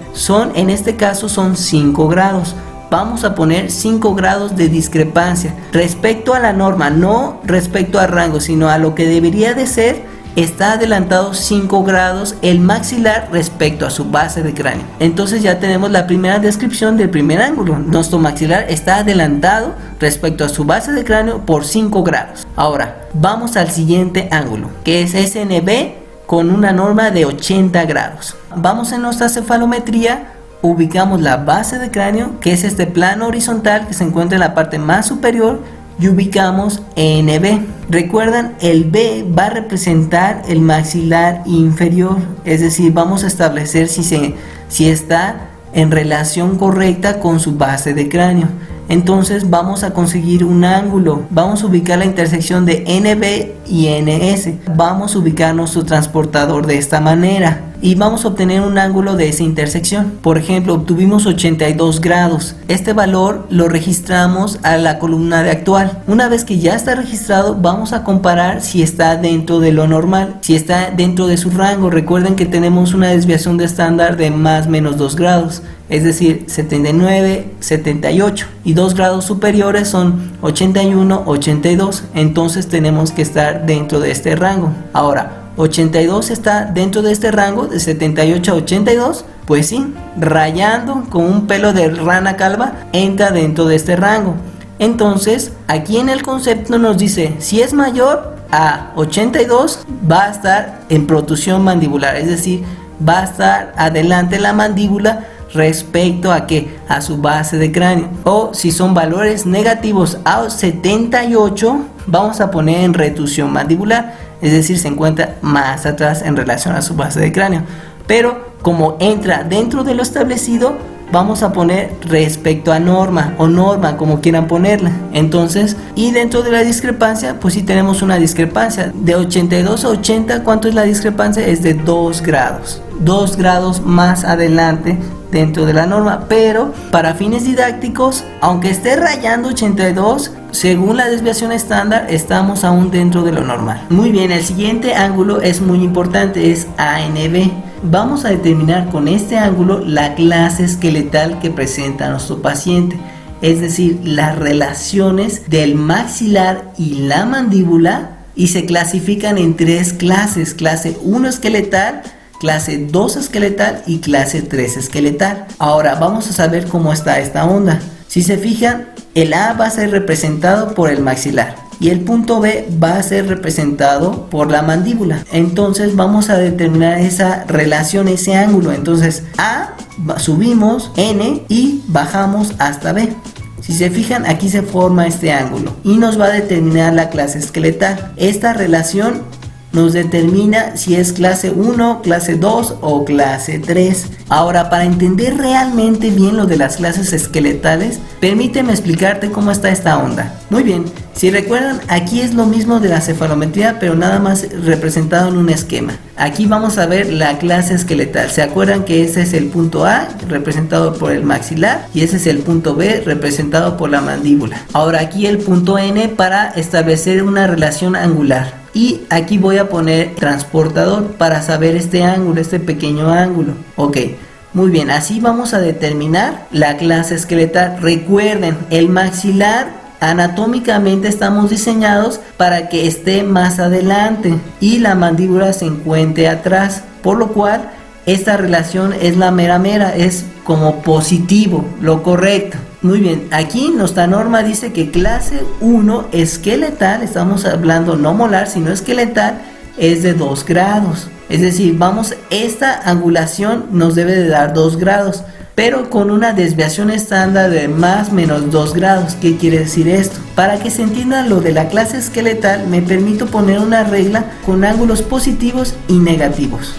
En este caso son 5 grados. Vamos a poner 5 grados de discrepancia respecto a la norma, no respecto al rango, sino a lo que debería de ser. Está adelantado 5 grados el maxilar respecto a su base de cráneo. Entonces ya tenemos la primera descripción del primer ángulo. Nuestro maxilar está adelantado respecto a su base de cráneo por 5 grados. Ahora vamos al siguiente ángulo, que es SNB con una norma de 80 grados. Vamos en nuestra cefalometría, ubicamos la base de cráneo, que es este plano horizontal que se encuentra en la parte más superior, y ubicamos NB. Recuerdan, el B va a representar el maxilar inferior, es decir, vamos a establecer si está en relación correcta con su base de cráneo. Entonces vamos a conseguir un ángulo, vamos a ubicar la intersección de NB y NS, vamos a ubicar nuestro transportador de esta manera y vamos a obtener un ángulo de esa intersección. Por ejemplo, obtuvimos 82 grados. Este valor lo registramos a la columna de actual. Una vez que ya está registrado, vamos a comparar si está dentro de lo normal, si está dentro de su rango. Recuerden que tenemos una desviación de estándar de más menos 2 grados, es decir, 79, 78, y 2 grados superiores son 81, 82. Entonces tenemos que estar dentro de este rango. Ahora, 82 está dentro de este rango de 78 a 82, pues sí, rayando con un pelo de rana calva entra dentro de este rango. Entonces aquí en el concepto nos dice, si es mayor a 82 va a estar en protrusión mandibular, es decir, va a estar adelante la mandíbula respecto a que a su base de cráneo. O si son valores negativos a 78, vamos a poner en retrusión mandibular, es decir, se encuentra más atrás en relación a su base de cráneo. Pero como entra dentro de lo establecido, vamos a poner respecto a norma o norma, como quieran ponerla. Entonces, y dentro de la discrepancia, pues sí tenemos una discrepancia de 82 a 80. ¿Cuánto es la discrepancia? Es de 2 grados. 2 grados más adelante dentro de la norma, pero para fines didácticos, aunque esté rayando 82, según la desviación estándar, estamos aún dentro de lo normal. Muy bien, el siguiente ángulo es muy importante, es ANB. Vamos a determinar con este ángulo la clase esqueletal que presenta nuestro paciente, es decir, las relaciones del maxilar y la mandíbula, y se clasifican en 3 clases: clase 1 esqueletal, clase 2 esqueletal y clase 3 esqueletal. Ahora vamos a saber cómo está esta onda. Si se fijan, el A va a ser representado por el maxilar y el punto B va a ser representado por la mandíbula. Entonces vamos a determinar esa relación, ese ángulo. Entonces A, subimos N y bajamos hasta B. Si se fijan, aquí se forma este ángulo y nos va a determinar la clase esqueletal. Esta relación nos determina si es clase 1, clase 2 o clase 3. Ahora, para entender realmente bien lo de las clases esqueletales, permíteme explicarte cómo está esta onda. Muy bien, si recuerdan, aquí es lo mismo de la cefalometría, pero nada más representado en un esquema. Aquí vamos a ver la clase esqueletal. ¿Se acuerdan que ese es el punto A, representado por el maxilar, y ese es el punto B, representado por la mandíbula? Ahora aquí el punto N para establecer una relación angular. Y aquí voy a poner transportador para saber este ángulo, este pequeño ángulo. Ok, muy bien, así vamos a determinar la clase esqueletal. Recuerden, el maxilar anatómicamente estamos diseñados para que esté más adelante y la mandíbula se encuentre atrás, por lo cual esta relación es la mera, es como positivo, lo correcto. Muy bien, aquí nuestra norma dice que clase 1 esqueletal, estamos hablando no molar sino esqueletal, es de 2 grados. Es decir, esta angulación nos debe de dar 2 grados, pero con una desviación estándar de más menos 2 grados. ¿Qué quiere decir esto? Para que se entienda lo de la clase esqueletal, me permito poner una regla con ángulos positivos y negativos,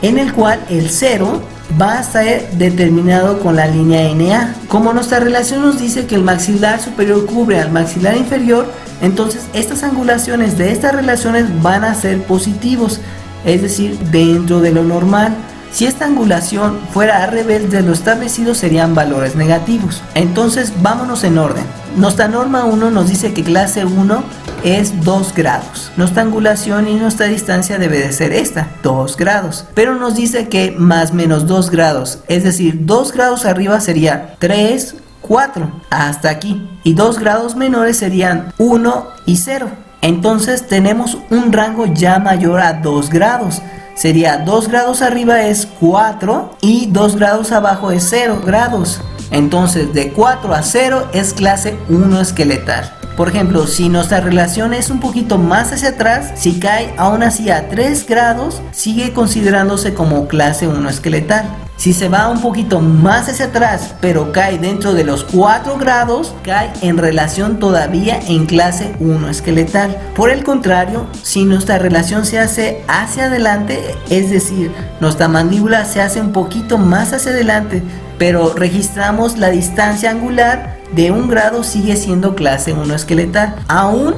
en el cual el 0 va a ser determinado con la línea NA. Como nuestra relación nos dice que el maxilar superior cubre al maxilar inferior, entonces estas angulaciones de estas relaciones van a ser positivos, es decir, dentro de lo normal. Si esta angulación fuera al revés de lo establecido, serían valores negativos. Entonces vámonos en orden. Nuestra norma 1 nos dice que clase 1 es 2 grados. Nuestra angulación y nuestra distancia debe de ser esta, 2 grados. Pero nos dice que más menos 2 grados, es decir, 2 grados arriba sería 3, 4, hasta aquí. Y 2 grados menores serían 1 y 0. Entonces tenemos un rango ya mayor a 2 grados. Sería 2 grados arriba es 4 y 2 grados abajo es 0 grados. Entonces de 4 a 0 es clase 1 esqueletal. Por ejemplo, si nuestra relación es un poquito más hacia atrás, si cae aún así a 3 grados, sigue considerándose como clase 1 esqueletal. Si se va un poquito más hacia atrás, pero cae dentro de los 4 grados, cae en relación todavía en clase 1 esqueletal. Por el contrario, si nuestra relación se hace hacia adelante, es decir, nuestra mandíbula se hace un poquito más hacia adelante, pero registramos la distancia angular, de 1 grado sigue siendo clase 1 esqueletal. Aún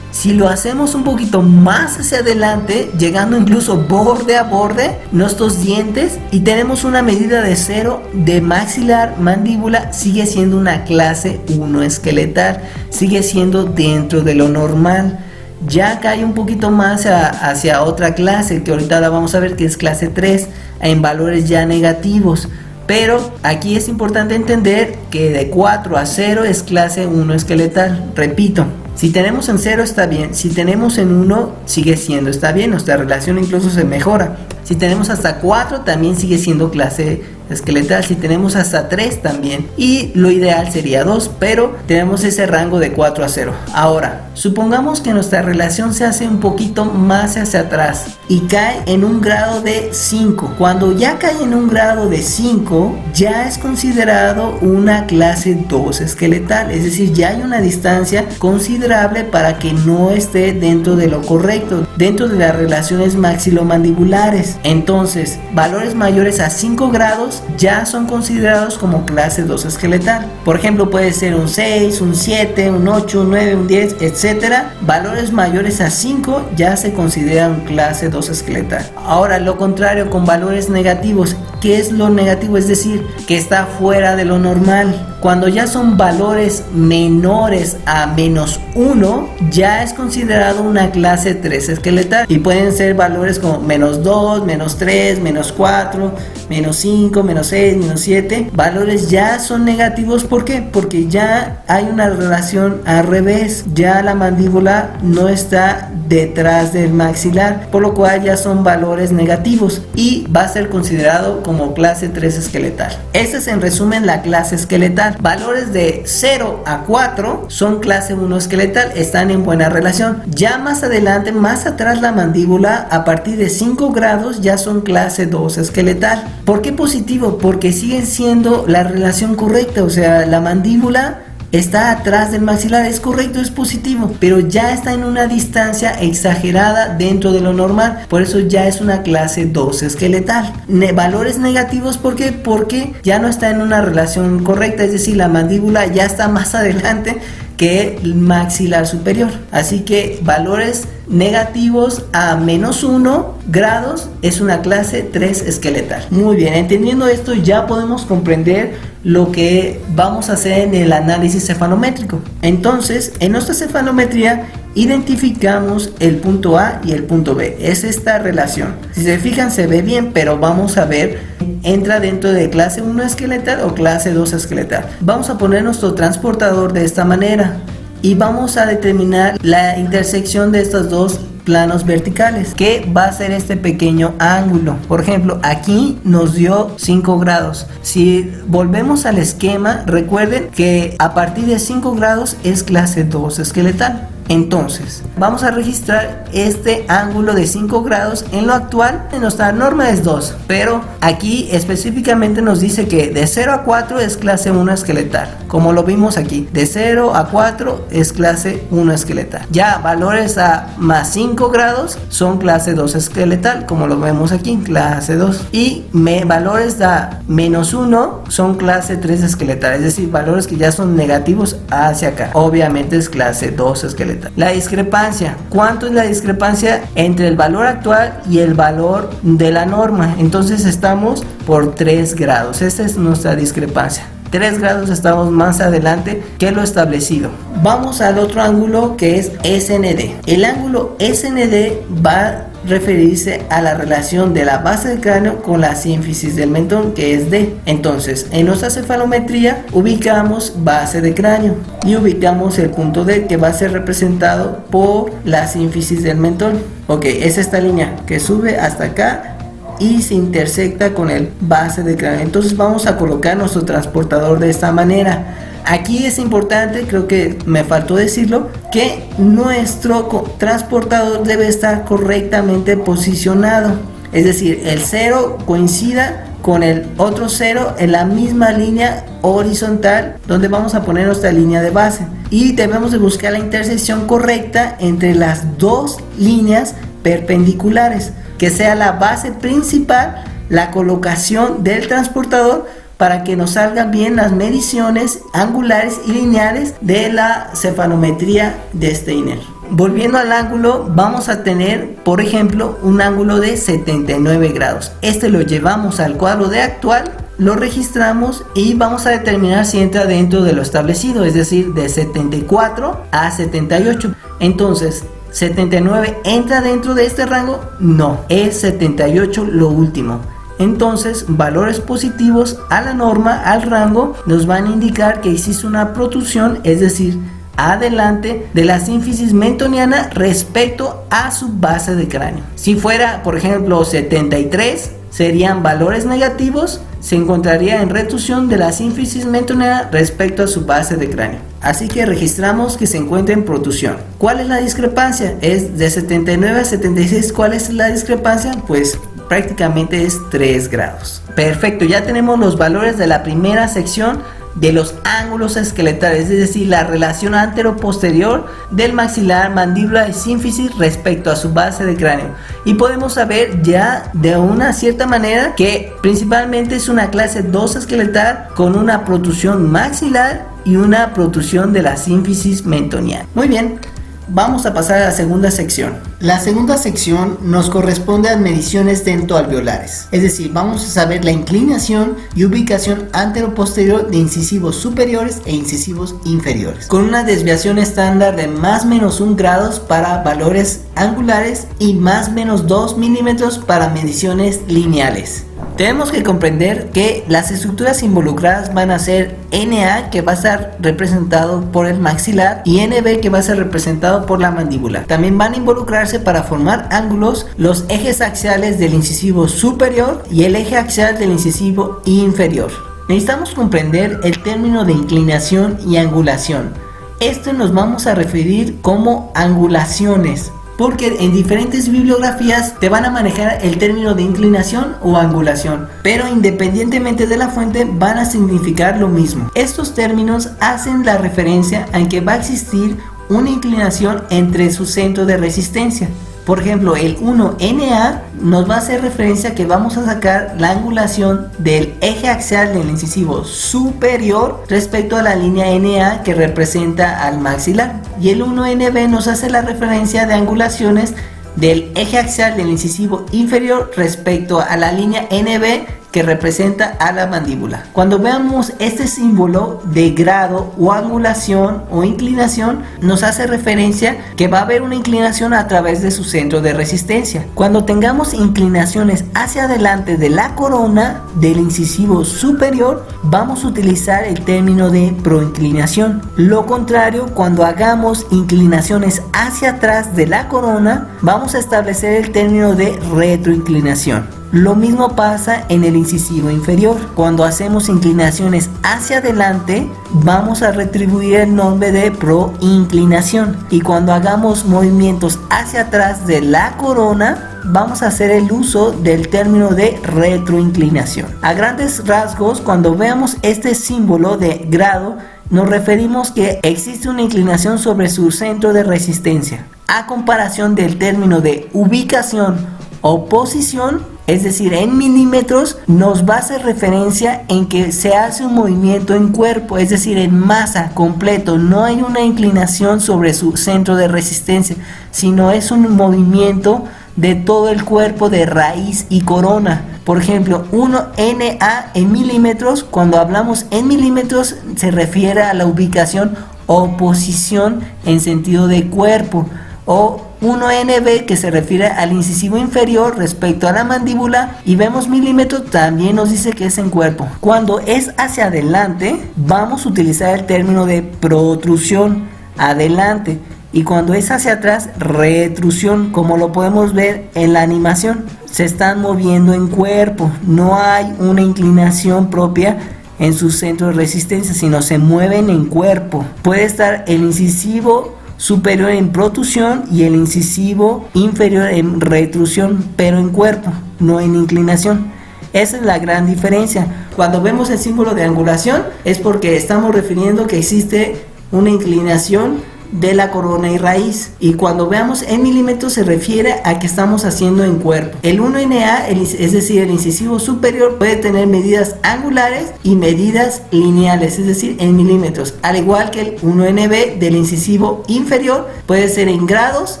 si lo hacemos un poquito más hacia adelante, llegando incluso borde a borde nuestros dientes, y tenemos una medida de 0 de maxilar, mandíbula, sigue siendo una clase 1 esqueletal, sigue siendo dentro de lo normal. Ya cae un poquito más hacia otra clase, que ahorita la vamos a ver, que es clase 3, en valores ya negativos. Pero aquí es importante entender que de 4 a 0 es clase 1 esqueletal. Repito, si tenemos en 0 está bien, si tenemos en 1 sigue siendo, está bien, nuestra relación incluso se mejora. Si tenemos hasta 4 también sigue siendo clase esqueletal, si tenemos hasta 3 también, y lo ideal sería 2, pero tenemos ese rango de 4 a 0. Ahora, supongamos que nuestra relación se hace un poquito más hacia atrás y cae en un grado de 5. Cuando ya cae en un grado de 5, ya es considerado una clase 2 esqueletal, es decir, ya hay una distancia considerable para que no esté dentro de lo correcto, dentro de las relaciones maxilomandibulares. Entonces, valores mayores a 5 grados ya son considerados como clase 2 esqueletal. Por ejemplo, puede ser un 6, un 7, un 8, un 9, un 10, etcétera. Valores mayores a 5 ya se consideran clase 2 esqueletal. Ahora, lo contrario con valores negativos. ¿Qué es lo negativo? Es decir, que está fuera de lo normal. Cuando ya son valores menores a menos 1, ya es considerado una clase 3 esqueletal. Y pueden ser valores como menos 2, menos 3, menos 4, menos 5, menos 6, menos 7. Valores ya son negativos. ¿Por qué? Porque ya hay una relación al revés. Ya la mandíbula no está detrás del maxilar, por lo cual ya son valores negativos y va a ser considerado como clase 3 esqueletal. Esta es en resumen la clase esqueletal. Valores de 0 a 4 son clase 1 esqueletal, están en buena relación. Ya más adelante, más atrás la mandíbula, a partir de 5 grados ya son clase 2 esqueletal. ¿Por qué positivo? Porque siguen siendo la relación correcta, o sea, la mandíbula está atrás del maxilar, es correcto, es positivo, pero ya está en una distancia exagerada dentro de lo normal, por eso ya es una clase 2 esqueletal. Valores negativos, ¿por qué? Porque ya no está en una relación correcta, es decir, la mandíbula ya está más adelante que el maxilar superior. Así que valores negativos a menos 1 grados es una clase 3 esqueletal. Muy bien, entendiendo esto ya podemos comprender lo que vamos a hacer en el análisis cefalométrico. Entonces, en nuestra cefalometría identificamos el punto A y el punto B. Es esta relación. Si se fijan, se ve bien, pero vamos a ver, entra dentro de clase 1 esqueletal o clase 2 esqueletal. Vamos a poner nuestro transportador de esta manera y vamos a determinar la intersección de estos dos planos verticales, que va a ser este pequeño ángulo. Por ejemplo, aquí nos dio 5 grados. Si volvemos al esquema, recuerden que a partir de 5 grados es clase 2 esqueletal. Entonces, vamos a registrar este ángulo de 5 grados. En lo actual, en nuestra norma es 2, pero aquí específicamente nos dice que de 0 a 4 es clase 1 esqueletal, como lo vimos aquí. De 0 a 4 es clase 1 esqueletal. Ya valores a más 5 grados son clase 2 esqueletal, como lo vemos aquí, clase 2. Y valores a menos 1 son clase 3 esqueletal, es decir, valores que ya son negativos hacia acá. Obviamente es clase 2 esqueletal. La discrepancia. ¿Cuánto es la discrepancia entre el valor actual y el valor de la norma? Entonces estamos por 3 grados. Esta es nuestra discrepancia. 3 grados estamos más adelante que lo establecido. Vamos al otro ángulo, que es SND. El ángulo SND va a referirse a la relación de la base del cráneo con la sínfisis del mentón, que es D. Entonces, en nuestra cefalometría ubicamos base de cráneo y ubicamos el punto D, que va a ser representado por la sínfisis del mentón. Ok, es esta línea que sube hasta acá y se intersecta con el base del cráneo. Entonces vamos a colocar nuestro transportador de esta manera. Aquí es importante, creo que me faltó decirlo, que nuestro transportador debe estar correctamente posicionado. Es decir, el 0 coincida con el otro 0 en la misma línea horizontal donde vamos a poner nuestra línea de base. Y debemos de buscar la intersección correcta entre las dos líneas perpendiculares, que sea la base principal, la colocación del transportador, para que nos salgan bien las mediciones angulares y lineales de la cefalometría de Steiner. Volviendo al ángulo, vamos a tener, por ejemplo, un ángulo de 79 grados. Este lo llevamos al cuadro de actual, lo registramos y vamos a determinar si entra dentro de lo establecido, es decir, de 74 a 78. Entonces, ¿79 entra dentro de este rango? No, es 78 lo último. Entonces, valores positivos a la norma, al rango, nos van a indicar que existe una protrusión, es decir, adelante de la sínfisis mentoniana respecto a su base de cráneo. Si fuera, por ejemplo, 73, serían valores negativos, se encontraría en retrusión de la sínfisis mentoniana respecto a su base de cráneo. Así que registramos que se encuentra en protrusión. ¿Cuál es la discrepancia? Es de 79 a 76. ¿Cuál es la discrepancia? Pues prácticamente es 3 grados. Perfecto, ya tenemos los valores de la primera sección de los ángulos esqueletales, es decir, la relación antero-posterior del maxilar, mandíbula y sínfisis respecto a su base de cráneo. Y podemos saber ya de una cierta manera que principalmente es una clase 2 esqueletal con una protrusión maxilar y una protrusión de la sínfisis mentoniana. Muy bien. Vamos a pasar a la segunda sección. La segunda sección nos corresponde a mediciones dentoalveolares, es decir, vamos a saber la inclinación y ubicación antero-posterior de incisivos superiores e incisivos inferiores, con una desviación estándar de más menos 1 grados para valores angulares y más menos 2 milímetros para mediciones lineales. Tenemos que comprender que las estructuras involucradas van a ser NA, que va a estar representado por el maxilar, y NB, que va a ser representado por la mandíbula. También van a involucrarse para formar ángulos los ejes axiales del incisivo superior y el eje axial del incisivo inferior. Necesitamos comprender el término de inclinación y angulación. Esto nos vamos a referir como angulaciones, porque en diferentes bibliografías te van a manejar el término de inclinación o angulación, pero independientemente de la fuente van a significar lo mismo. Estos términos hacen la referencia a que va a existir una inclinación entre su centro de resistencia. Por ejemplo, el 1NA nos va a hacer referencia a que vamos a sacar la angulación del eje axial del incisivo superior respecto a la línea NA que representa al maxilar. Y el 1NB nos hace la referencia de angulaciones del eje axial del incisivo inferior respecto a la línea NB que representa a la mandíbula. Cuando veamos este símbolo de grado o angulación o inclinación, nos hace referencia que va a haber una inclinación a través de su centro de resistencia. Cuando tengamos inclinaciones hacia adelante de la corona del incisivo superior, vamos a utilizar el término de proinclinación. Lo contrario, cuando hagamos inclinaciones hacia atrás de la corona, vamos a establecer el término de retroinclinación. Lo mismo pasa en el incisivo inferior. Cuando hacemos inclinaciones hacia adelante, vamos a retribuir el nombre de proinclinación. Y cuando hagamos movimientos hacia atrás de la corona, vamos a hacer el uso del término de retroinclinación. A grandes rasgos, cuando veamos este símbolo de grado, nos referimos que existe una inclinación sobre su centro de resistencia, a comparación del término de ubicación o posición, es decir, en milímetros, nos va a hacer referencia en que se hace un movimiento en cuerpo, es decir, en masa completo. No hay una inclinación sobre su centro de resistencia, sino es un movimiento de todo el cuerpo de raíz y corona. Por ejemplo, 1NA en milímetros, cuando hablamos en milímetros, se refiere a la ubicación o posición en sentido de cuerpo, o 1NB que se refiere al incisivo inferior respecto a la mandíbula, y vemos milímetros, también nos dice que es en cuerpo. Cuando es hacia adelante, vamos a utilizar el término de protrusión, adelante, y cuando es hacia atrás, retrusión, como lo podemos ver en la animación. Se están moviendo en cuerpo, no hay una inclinación propia en su centro de resistencia, sino se mueven en cuerpo. Puede estar el incisivo superior en protrusión y el incisivo inferior en retrusión, pero en cuerpo, no en inclinación. Esa es la gran diferencia. Cuando vemos el símbolo de angulación es porque estamos refiriendo que existe una inclinación de la corona y raíz. Y cuando veamos en milímetros se refiere a que estamos haciendo en cuerpo. El 1NA, es decir, el incisivo superior, puede tener medidas angulares y medidas lineales, es decir, en milímetros. Al igual que el 1NB del incisivo inferior, puede ser en grados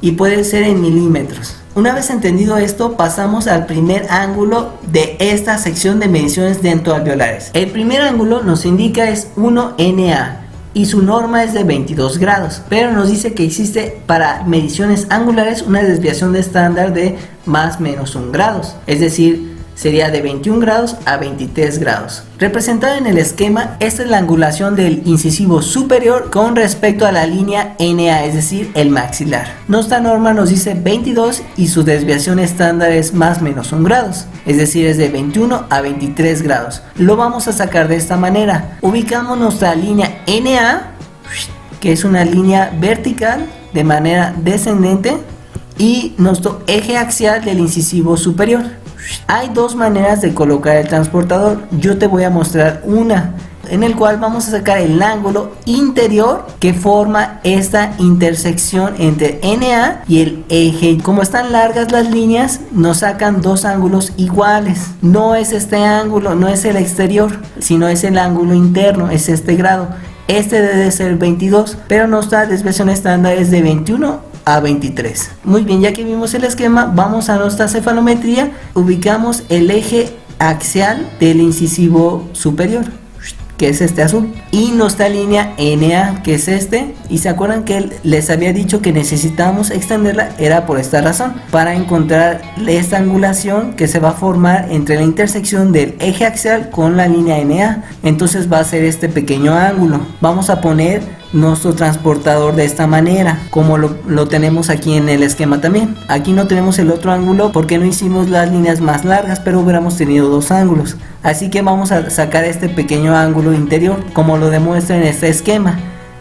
y puede ser en milímetros. Una vez entendido esto, pasamos al primer ángulo de esta sección de mediciones dentoalveolares. El primer ángulo nos indica es 1NA y su norma es de 22 grados, pero nos dice que existe para mediciones angulares una desviación de estándar de más menos 1 grados, es decir, sería de 21 grados a 23 grados. Representada en el esquema, esta es la angulación del incisivo superior con respecto a la línea NA, es decir, el maxilar. Nuestra norma nos dice 22 y su desviación estándar es más menos 1 grados, es decir, es de 21 a 23 grados. Lo vamos a sacar de esta manera. Ubicamos nuestra línea NA, que es una línea vertical de manera descendente, y nuestro eje axial del incisivo superior. Hay dos maneras de colocar el transportador. Yo te voy a mostrar una en el cual vamos a sacar el ángulo interior que forma esta intersección entre NA y el eje. Como están largas las líneas, nos sacan dos ángulos iguales. No es este ángulo, no es el exterior, sino es el ángulo interno, es este grado. Este debe ser 22, pero nuestra desviación estándar es de 21 a 23. Muy bien, ya que vimos el esquema, vamos a nuestra cefalometría. Ubicamos el eje axial del incisivo superior, que es este azul, y nuestra línea NA, que es este. Y se acuerdan que les había dicho que necesitamos extenderla, era por esta razón, para encontrar esta angulación que se va a formar entre la intersección del eje axial con la línea NA. Entonces va a ser este pequeño ángulo. Vamos a poner nuestro transportador de esta manera, como lo tenemos aquí en el esquema también. Aquí no tenemos el otro ángulo porque no hicimos las líneas más largas, pero hubiéramos tenido dos ángulos. Así que vamos a sacar este pequeño ángulo interior, como lo demuestra en este esquema.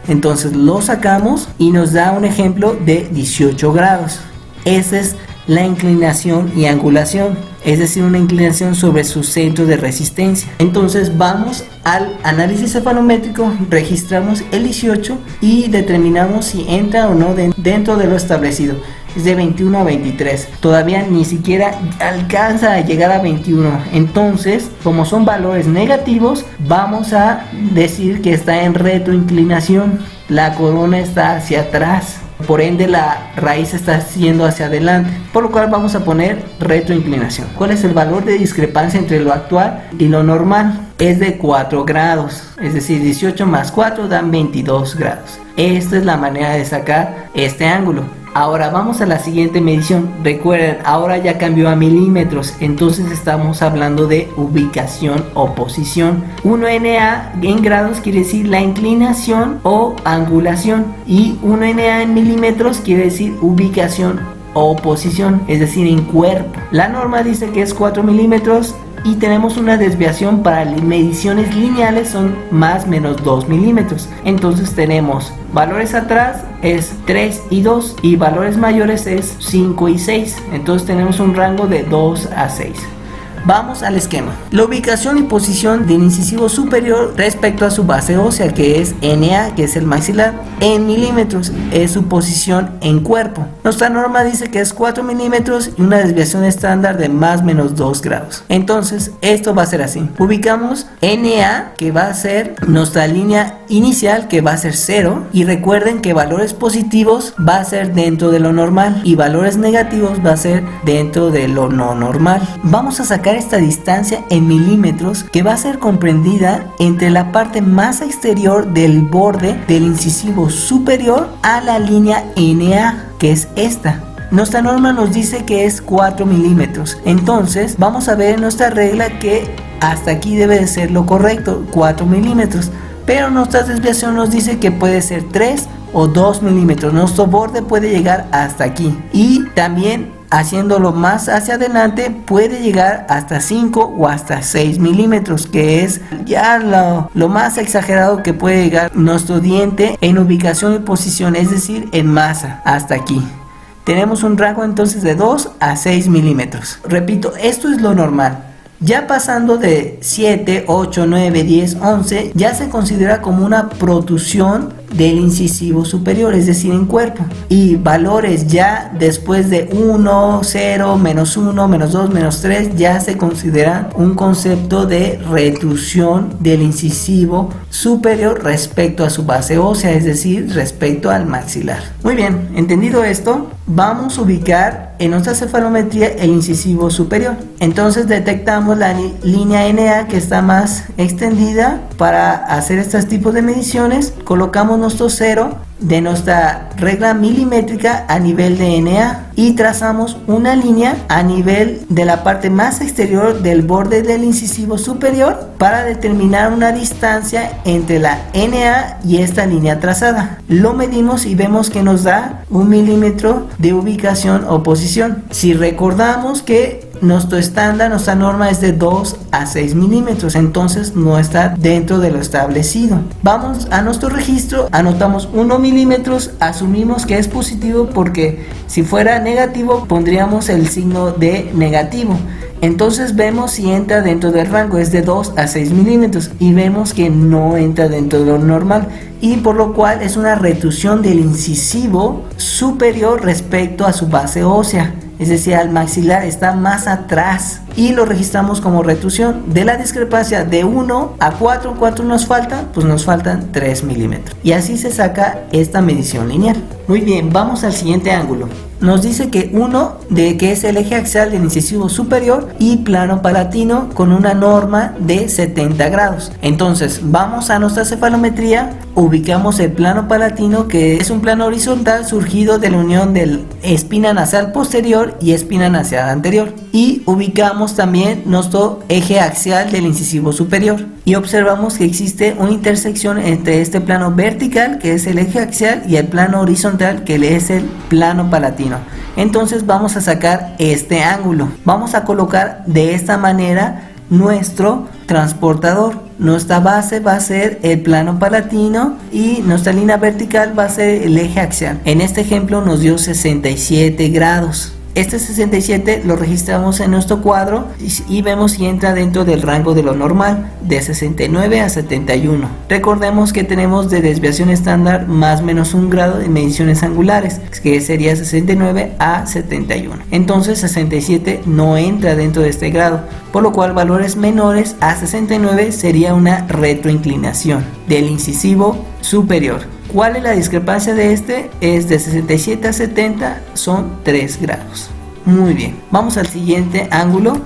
Entonces lo sacamos y nos da un ejemplo de 18 grados. Esa es la inclinación y angulación, es decir, una inclinación sobre su centro de resistencia. Entonces vamos al análisis cefalométrico, registramos el 18 y determinamos si entra o no dentro de lo establecido. Es de 21 a 23, todavía ni siquiera alcanza a llegar a 21. Entonces, como son valores negativos, vamos a decir que está en retroinclinación. La corona está hacia atrás, por ende la raíz está yendo hacia adelante, por lo cual vamos a poner retroinclinación. ¿Cuál es el valor de discrepancia entre lo actual y lo normal? Es de 4 grados, es decir, 18 más 4 dan 22 grados. Esta es la manera de sacar este ángulo. Ahora vamos a la siguiente medición. Recuerden, ahora ya cambió a milímetros, entonces estamos hablando de ubicación o posición. 1NA en grados quiere decir la inclinación o angulación, y 1NA en milímetros quiere decir ubicación o posición, es decir, en cuerpo. La norma dice que es 4 milímetros y tenemos una desviación para mediciones lineales, son más menos 2 milímetros. Entonces tenemos valores atrás es 3 y 2 y valores mayores es 5 y 6. Entonces tenemos un rango de 2 a 6. Vamos al esquema. La ubicación y posición del incisivo superior respecto a su base ósea, que es NA, que es el maxilar, en milímetros es su posición en cuerpo. Nuestra norma dice que es 4 milímetros y una desviación estándar de más menos 2 grados. Entonces esto va a ser así. Ubicamos NA, que va a ser nuestra línea inicial, que va a ser 0, y recuerden que valores positivos va a ser dentro de lo normal y valores negativos va a ser dentro de lo no normal. Vamos a sacar esta distancia en milímetros, que va a ser comprendida entre la parte más exterior del borde del incisivo superior a la línea NA, que es esta. Nuestra norma nos dice que es 4 milímetros. Entonces vamos a ver en nuestra regla que hasta aquí debe de ser lo correcto, 4 milímetros. Pero nuestra desviación nos dice que puede ser 3 o 2 milímetros. Nuestro borde puede llegar hasta aquí. Y también haciéndolo más hacia adelante puede llegar hasta 5 o hasta 6 milímetros, que es ya lo más exagerado que puede llegar nuestro diente en ubicación y posición, es decir, en masa, hasta aquí. Tenemos un rango entonces de 2 a 6 milímetros. Repito, esto es lo normal. Ya pasando de 7, 8, 9, 10, 11, ya se considera como una protrusión del incisivo superior, es decir, en cuerpo. Y valores ya después de 1, 0, menos 1, menos 2, menos 3 ya se considera un concepto de retusión del incisivo superior respecto a su base ósea, es decir, respecto al maxilar. Muy bien, entendido esto, vamos a ubicar en nuestra cefalometría el incisivo superior. Entonces detectamos la línea NA que está más extendida. Para hacer estos tipos de mediciones colocamos nuestro 0 de nuestra regla milimétrica a nivel de NA y trazamos una línea a nivel de la parte más exterior del borde del incisivo superior para determinar una distancia entre la NA y esta línea trazada. Lo medimos y vemos que nos da 1 milímetro de ubicación o posición. Si recordamos que nuestro estándar, nuestra norma es de 2 a 6 milímetros, entonces no está dentro de lo establecido. Vamos a nuestro registro, anotamos 1 milímetros, asumimos que es positivo porque si fuera negativo pondríamos el signo de negativo. Entonces vemos si entra dentro del rango, es de 2 a 6 milímetros y vemos que no entra dentro de lo normal, y por lo cual es una retusión del incisivo superior respecto a su base ósea, es decir, al maxilar está más atrás y lo registramos como retusión. De la discrepancia de 1 a 4, ¿cuánto nos falta? Pues nos faltan 3 milímetros. Y así se saca esta medición lineal. Muy bien, vamos al siguiente ángulo. Nos dice que que es el eje axial del incisivo superior y plano palatino con una norma de 70 grados. Entonces vamos a nuestra cefalometría, ubicamos el plano palatino, que es un plano horizontal surgido de la unión del espina nasal posterior y espina nasal anterior, y ubicamos también nuestro eje axial del incisivo superior y observamos que existe una intersección entre este plano vertical, que es el eje axial, y el plano horizontal, que es el plano palatino. Entonces vamos a sacar este ángulo, vamos a colocar de esta manera nuestro transportador. Nuestra base va a ser el plano palatino y nuestra línea vertical va a ser el eje axial. En este ejemplo nos dio 67 grados. Este 67 lo registramos en nuestro cuadro y vemos si entra dentro del rango de lo normal, de 69 a 71. Recordemos que tenemos de desviación estándar más menos 1 grado en mediciones angulares, que sería 69 a 71. Entonces 67 no entra dentro de este grado, por lo cual valores menores a 69 sería una retroinclinación del incisivo superior. ¿Cuál es la discrepancia de este? Es de 67 a 70, son 3 grados. Muy bien, vamos al siguiente ángulo,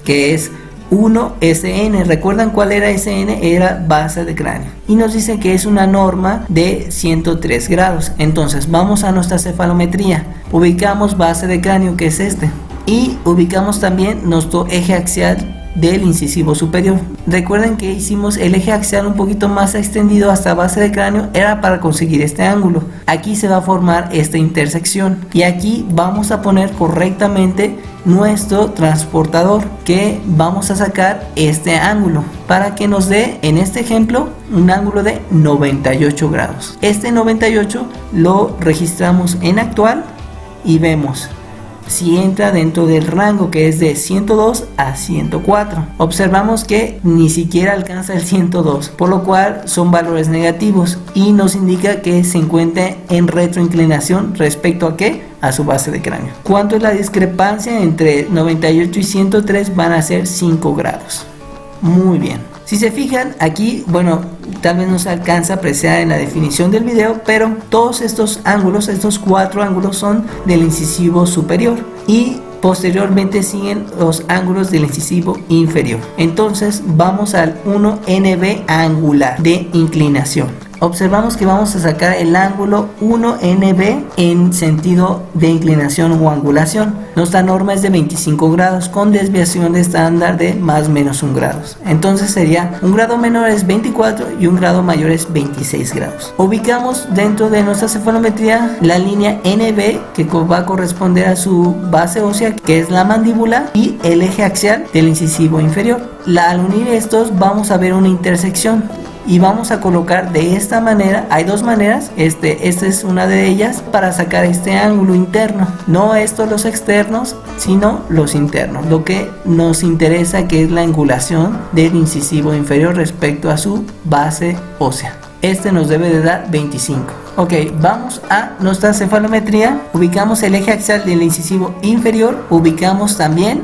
que es 1SN. ¿Recuerdan cuál era SN? Era base de cráneo. Y nos dice que es una norma de 103 grados. Entonces vamos a nuestra cefalometría. Ubicamos base de cráneo, que es este. Y ubicamos también nuestro eje axial del incisivo superior. Recuerden que hicimos el eje axial un poquito más extendido hasta base de cráneo, era para conseguir este ángulo. Aquí se va a formar esta intersección y aquí vamos a poner correctamente nuestro transportador, que vamos a sacar este ángulo para que nos dé, en este ejemplo, un ángulo de 98 grados. Este 98 lo registramos en actual y vemos si entra dentro del rango, que es de 102 a 104. Observamos que ni siquiera alcanza el 102, por lo cual son valores negativos y nos indica que se encuentra en retroinclinación respecto a ¿qué? A su base de cráneo. ¿Cuánto es la discrepancia entre 98 y 103? Van a ser 5 grados. Muy bien. Si se fijan aquí, bueno, tal vez no se alcanza a apreciar en la definición del video, pero todos estos ángulos, estos 4 ángulos, son del incisivo superior y posteriormente siguen los ángulos del incisivo inferior. Entonces vamos al 1NB angular de inclinación. Observamos que vamos a sacar el ángulo 1NB en sentido de inclinación o angulación. Nuestra norma es de 25 grados con desviación de estándar de más menos 1 grado. Entonces sería 1 grado menor es 24 y 1 grado mayor es 26 grados. Ubicamos dentro de nuestra cefalometría la línea NB, que va a corresponder a su base ósea, que es la mandíbula, y el eje axial del incisivo inferior. Al unir estos vamos a ver una intersección y vamos a colocar de esta manera. Hay dos maneras, esta es una de ellas, para sacar este ángulo interno, no estos los externos sino los internos, lo que nos interesa, que es la angulación del incisivo inferior respecto a su base ósea. este nos debe de dar 25. Ok, vamos a nuestra cefalometría, ubicamos el eje axial del incisivo inferior, ubicamos también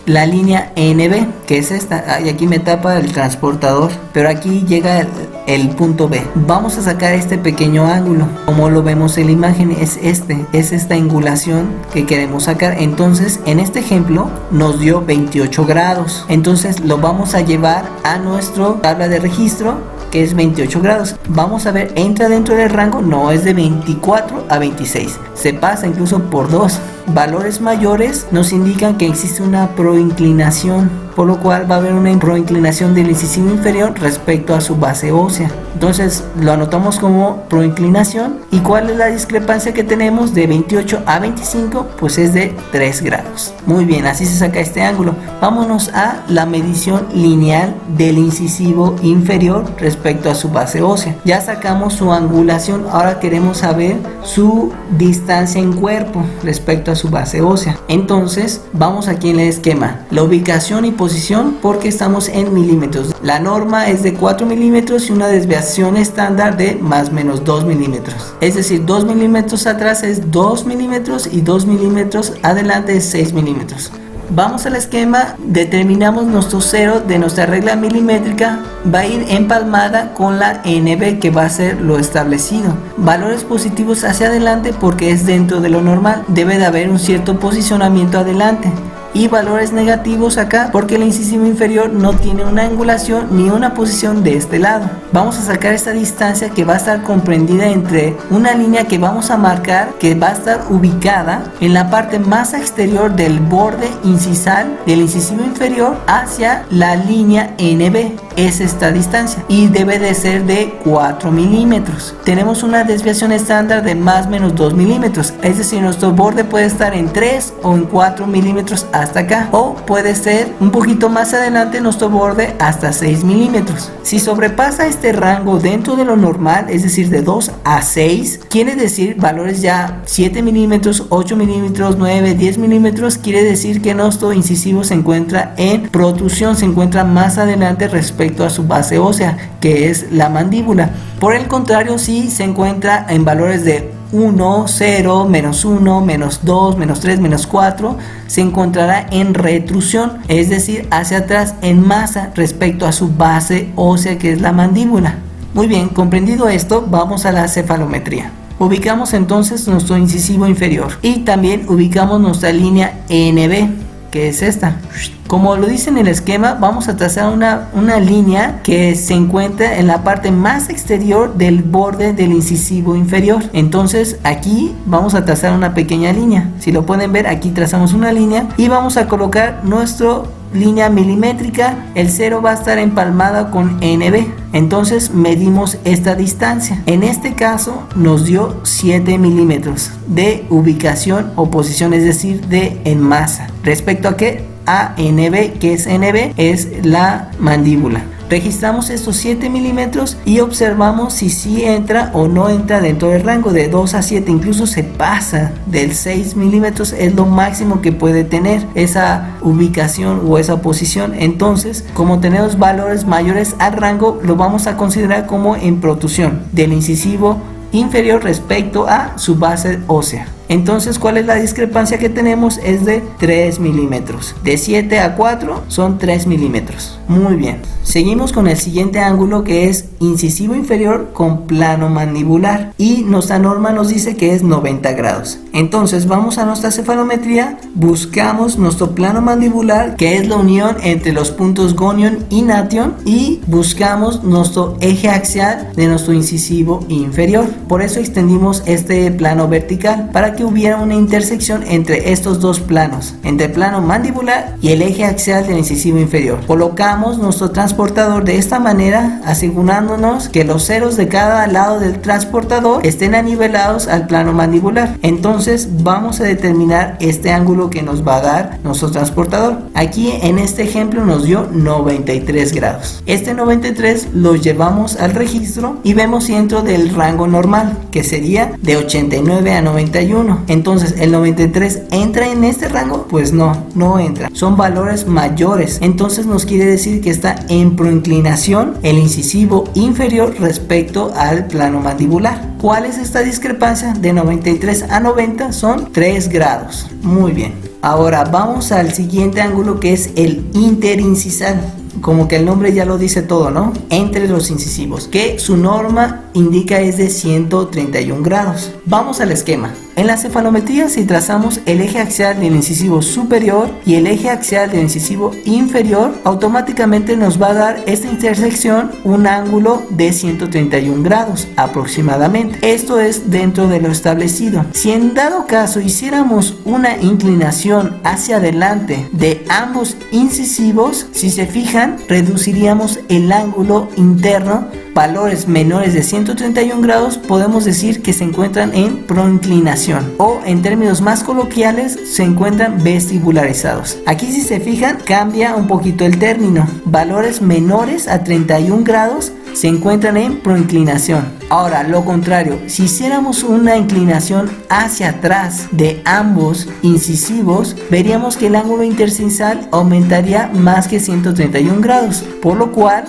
la línea NB, que es esta, y aquí me tapa el transportador, pero aquí llega el punto B. Vamos a sacar este pequeño ángulo, como lo vemos en la imagen, es esta angulación que queremos sacar. Entonces en este ejemplo nos dio 28 grados, entonces lo vamos a llevar a nuestra tabla de registro, que es 28 grados. Vamos a ver, entra dentro del rango, no es de 24 a 26, se pasa incluso por 2. Valores mayores nos indican que existe una proinclinación, por lo cual va a haber una proinclinación del incisivo inferior respecto a su base ósea. Entonces lo anotamos como proinclinación. ¿Y cuál es la discrepancia que tenemos de 28 a 25? Pues es de 3 grados. Muy bien, así se saca este ángulo. Vámonos a la medición lineal del incisivo inferior respecto a su base ósea. Ya sacamos su angulación, ahora queremos saber su distancia en cuerpo respecto a su base ósea. Entonces vamos aquí en el esquema, la ubicación y posición, porque estamos en milímetros. La norma es de 4 milímetros y una desviación estándar de más o menos 2 milímetros. Es decir, 2 milímetros atrás es 2 milímetros y 2 milímetros adelante es 6 milímetros. Vamos al esquema, determinamos nuestro cero de nuestra regla milimétrica, va a ir empalmada con la NB, que va a ser lo establecido. Valores positivos hacia adelante porque es dentro de lo normal, debe de haber un cierto posicionamiento adelante. Y valores negativos acá porque el incisivo inferior no tiene una angulación ni una posición de este lado. Vamos a sacar esta distancia que va a estar comprendida entre una línea que vamos a marcar, que va a estar ubicada en la parte más exterior del borde incisal del incisivo inferior hacia la línea NB. Es esta distancia y debe de ser de 4 milímetros. Tenemos una desviación estándar de más o menos 2 milímetros, es decir, nuestro borde puede estar en 3 o en 4 milímetros hasta acá, o puede ser un poquito más adelante nuestro borde hasta 6 milímetros. Si sobrepasa este rango dentro de lo normal, es decir, de 2 a 6, quiere decir valores ya 7 milímetros, 8 milímetros, 9, 10 milímetros, quiere decir que nuestro incisivo se encuentra en protrusión, se encuentra más adelante respecto a su base ósea, que es la mandíbula. Por el contrario, si se encuentra en valores de 1, 0, menos 1, menos 2, menos 3, menos 4, se encontrará en retrusión, es decir, hacia atrás en masa respecto a su base ósea, que es la mandíbula. Muy bien, comprendido esto, vamos a la cefalometría. Ubicamos entonces nuestro incisivo inferior y también ubicamos nuestra línea NB, que es esta. Como lo dice en el esquema, vamos a trazar una línea que se encuentra en la parte más exterior del borde del incisivo inferior. Entonces aquí vamos a trazar una pequeña línea. Si lo pueden ver, aquí trazamos una línea y vamos a colocar nuestra línea milimétrica. El cero va a estar empalmada con NB. Entonces medimos esta distancia. En este caso nos dio 7 milímetros de ubicación o posición, es decir, de en masa. ¿Respecto a qué? A NB, que es NB, es la mandíbula. Registramos estos 7 milímetros y observamos si sí entra o no entra dentro del rango de 2 a 7, incluso se pasa del 6 milímetros, es lo máximo que puede tener esa ubicación o esa posición. Entonces, como tenemos valores mayores al rango, lo vamos a considerar como en protrusión del incisivo inferior respecto a su base ósea. Entonces, ¿cuál es la discrepancia que tenemos? Es de 3 milímetros. De 7 a 4 son 3 milímetros. Muy bien. Seguimos con el siguiente ángulo, que es incisivo inferior con plano mandibular. Y nuestra norma nos dice que es 90 grados. Entonces, vamos a nuestra cefalometría. Buscamos nuestro plano mandibular, que es la unión entre los puntos gonion y nation. Y buscamos nuestro eje axial de nuestro incisivo inferior. Por eso extendimos este plano vertical, para que hubiera una intersección entre estos dos planos, entre el plano mandibular y el eje axial del incisivo inferior. Colocamos nuestro transportador de esta manera, asegurándonos que los ceros de cada lado del transportador estén anivelados al plano mandibular. Entonces vamos a determinar este ángulo que nos va a dar nuestro transportador. Aquí en este ejemplo nos dio 93 grados. Este 93 lo llevamos al registro y vemos si dentro del rango normal, que sería de 89 a 91. 71. Entonces, ¿el 93 entra en este rango? Pues no entra. Son valores mayores. Entonces nos quiere decir que está en proinclinación el incisivo inferior respecto al plano mandibular. ¿Cuál es esta discrepancia? De 93 a 90 son 3 grados. Muy bien. Ahora vamos al siguiente ángulo, que es el interincisal. Como que el nombre ya lo dice todo, ¿no? Entre los incisivos, que su norma indica es de 131 grados. Vamos al esquema. En la cefalometría, si trazamos el eje axial del incisivo superior y el eje axial del incisivo inferior, automáticamente nos va a dar esta intersección un ángulo de 131 grados aproximadamente. Esto es dentro de lo establecido. Si en dado caso hiciéramos una inclinación hacia adelante de ambos incisivos, si se fijan, reduciríamos el ángulo interno. Valores menores de 131 grados podemos decir que se encuentran en proinclinación, o en términos más coloquiales se encuentran vestibularizados. Aquí, si se fijan, cambia un poquito el término. Valores menores a 31 grados se encuentran en proinclinación. Ahora, lo contrario, si hiciéramos una inclinación hacia atrás de ambos incisivos, veríamos que el ángulo intercisal aumentaría más que 131 grados, por lo cual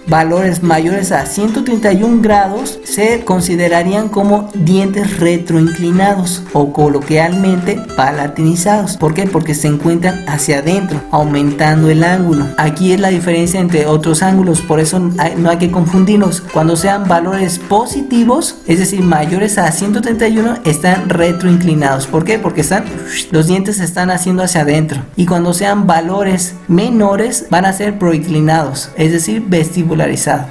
valores mayores a 131 grados se considerarían como dientes retroinclinados o coloquialmente palatinizados. ¿Por qué? Porque se encuentran hacia adentro, aumentando el ángulo. Aquí es la diferencia entre otros ángulos, por eso no hay que confundirlos. Cuando sean valores positivos, es decir, mayores a 131, están retroinclinados. ¿Por qué? Porque los dientes se están haciendo hacia adentro. Y cuando sean valores menores, van a ser proinclinados, es decir, vestibularizado.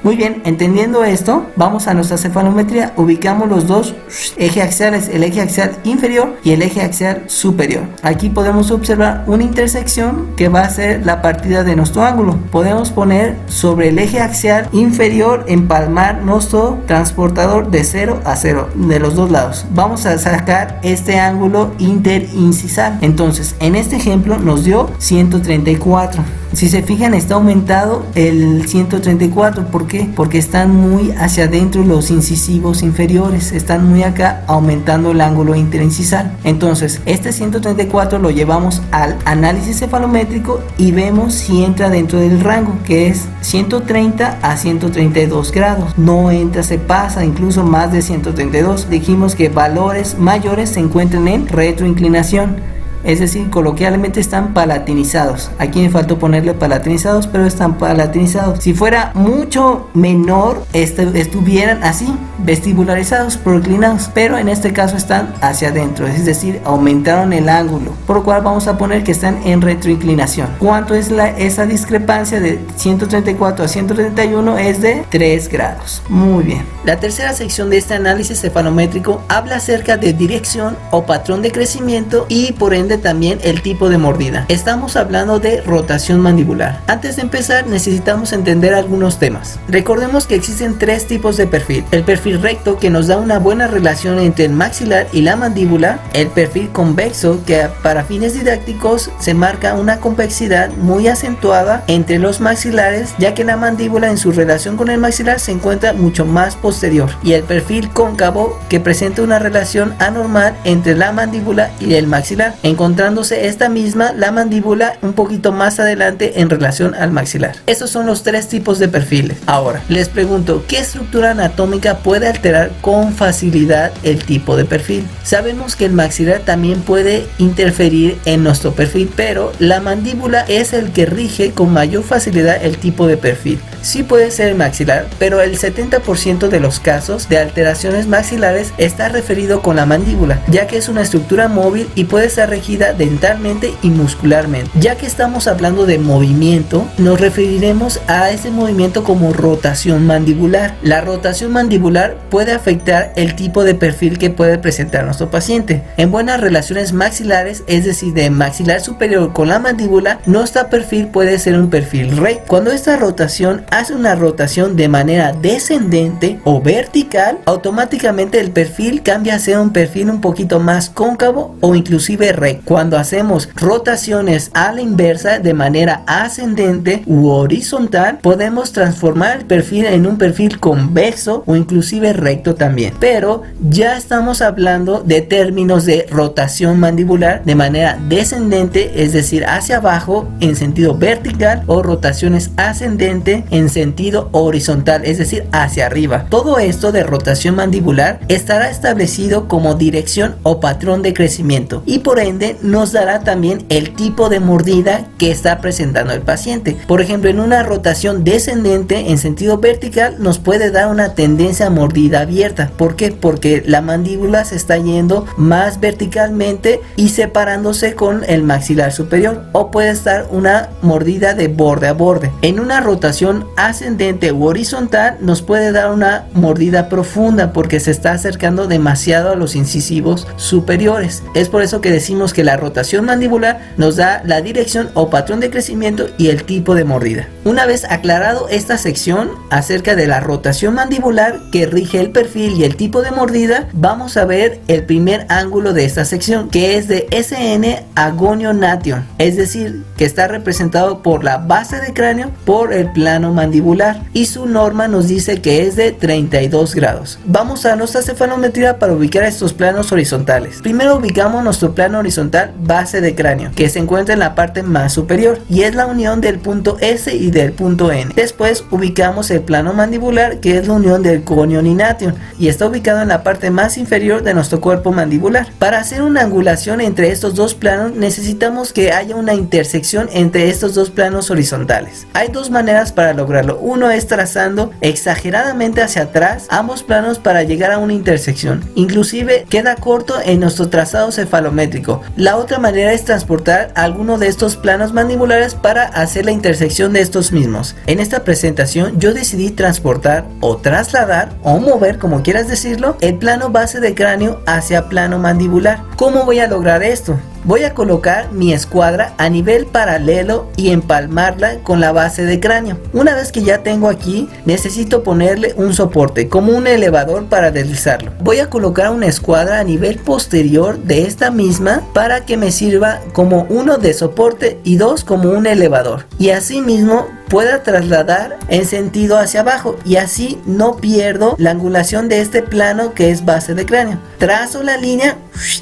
Muy bien, entendiendo esto, vamos a nuestra cefalometría. Ubicamos los dos ejes axiales, el eje axial inferior y el eje axial superior. Aquí podemos observar una intersección que va a ser la partida de nuestro ángulo. Podemos poner sobre el eje axial inferior, empalmar nuestro transportador de 0 a 0 de los dos lados. Vamos a sacar este ángulo interincisal. Entonces, en este ejemplo nos dio 134. Si se fijan, está aumentado el 134. ¿Por qué? Porque están muy hacia adentro los incisivos inferiores. Están muy acá, aumentando el ángulo interincisal. Entonces, este 134 lo llevamos al análisis cefalométrico y vemos si entra dentro del rango, que es 130 a 132 grados. No entra, se pasa incluso más de 132. Dijimos que valores mayores se encuentran en retroinclinación. Es decir, coloquialmente están palatinizados. Aquí me faltó ponerle palatinizados, pero están palatinizados. Si fuera mucho menor, estuvieran así, vestibularizados, proinclinados. Pero en este caso están hacia adentro, es decir, aumentaron el ángulo. Por lo cual vamos a poner que están en retroinclinación. ¿Cuánto es esa discrepancia de 134 a 131? Es de 3 grados. Muy bien. La tercera sección de este análisis cefalométrico habla acerca de dirección o patrón de crecimiento y por ende también el tipo de mordida. Estamos hablando de rotación mandibular. Antes de empezar, necesitamos entender algunos temas. Recordemos que existen 3 tipos de perfil. El perfil recto, que nos da una buena relación entre el maxilar y la mandíbula. El perfil convexo, que para fines didácticos se marca una convexidad muy acentuada entre los maxilares, ya que la mandíbula en su relación con el maxilar se encuentra mucho más posterior. Y el perfil cóncavo, que presenta una relación anormal entre la mandíbula y el maxilar, encontrándose esta misma, la mandíbula, un poquito más adelante en relación al maxilar. Estos son los 3 tipos de perfiles. Ahora, les pregunto, ¿qué estructura anatómica puede alterar con facilidad el tipo de perfil? Sabemos que el maxilar también puede interferir en nuestro perfil, pero la mandíbula es el que rige con mayor facilidad el tipo de perfil. Sí puede ser el maxilar, pero el 70% de los casos de alteraciones maxilares está referido con la mandíbula, ya que es una estructura móvil y puede ser regida dentalmente y muscularmente. Ya que estamos hablando de movimiento, nos referiremos a ese movimiento como rotación mandibular. La rotación mandibular puede afectar el tipo de perfil que puede presentar nuestro paciente. En buenas relaciones maxilares, es decir, de maxilar superior con la mandíbula, nuestro perfil puede ser un perfil recto. Cuando esta rotación hace una rotación de manera descendente o vertical, automáticamente el perfil cambia a ser un perfil un poquito más cóncavo o inclusive recto. Cuando hacemos rotaciones a la inversa de manera ascendente u horizontal, podemos transformar el perfil en un perfil convexo o inclusive recto también. Pero ya estamos hablando de términos de rotación mandibular de manera descendente, es decir, hacia abajo en sentido vertical, o rotaciones ascendente en sentido horizontal, es decir, hacia arriba. Todo esto de rotación mandibular estará establecido como dirección o patrón de crecimiento y por ende nos dará también el tipo de mordida que está presentando el paciente. Por ejemplo, en una rotación descendente en sentido vertical nos puede dar una tendencia a mordida abierta. ¿Por qué? Porque la mandíbula se está yendo más verticalmente y separándose con el maxilar superior, o puede estar una mordida de borde a borde. En una rotación ascendente u horizontal nos puede dar una mordida profunda porque se está acercando demasiado a los incisivos superiores. Es por eso que decimos que la rotación mandibular nos da la dirección o patrón de crecimiento y el tipo de mordida. Una vez aclarado esta sección acerca de la rotación mandibular que rige el perfil y el tipo de mordida, vamos a ver el primer ángulo de esta sección, que es de SN agonio-nation, es decir, que está representado por la base de cráneo por el plano mandibular, y su norma nos dice que es de 32 grados. Vamos a nuestra cefalometría para ubicar estos planos horizontales. Primero ubicamos nuestro plano horizontal base de cráneo, que se encuentra en la parte más superior y es la unión del punto S y del punto N. Después ubicamos el plano mandibular, que es la unión del conium y nation, y está ubicado en la parte más inferior de nuestro cuerpo mandibular. Para hacer una angulación entre estos dos planos necesitamos que haya una intersección entre estos dos planos horizontales. Hay dos maneras para lograrlo. Uno es trazando exageradamente hacia atrás ambos planos para llegar a una intersección. Inclusive queda corto en nuestro trazado cefalométrico. La otra manera es transportar alguno de estos planos mandibulares para hacer la intersección de estos mismos. En esta presentación yo decidí transportar o trasladar o mover, como quieras decirlo, el plano base de cráneo hacia plano mandibular. ¿Cómo voy a lograr esto? Voy a colocar mi escuadra a nivel paralelo y empalmarla con la base de cráneo. Una vez que ya tengo aquí, necesito ponerle un soporte, como un elevador para deslizarlo. Voy a colocar una escuadra a nivel posterior de esta misma para que me sirva como uno de soporte y dos como un elevador. Y así mismo pueda trasladar en sentido hacia abajo y así no pierdo la angulación de este plano que es base de cráneo. Trazo la línea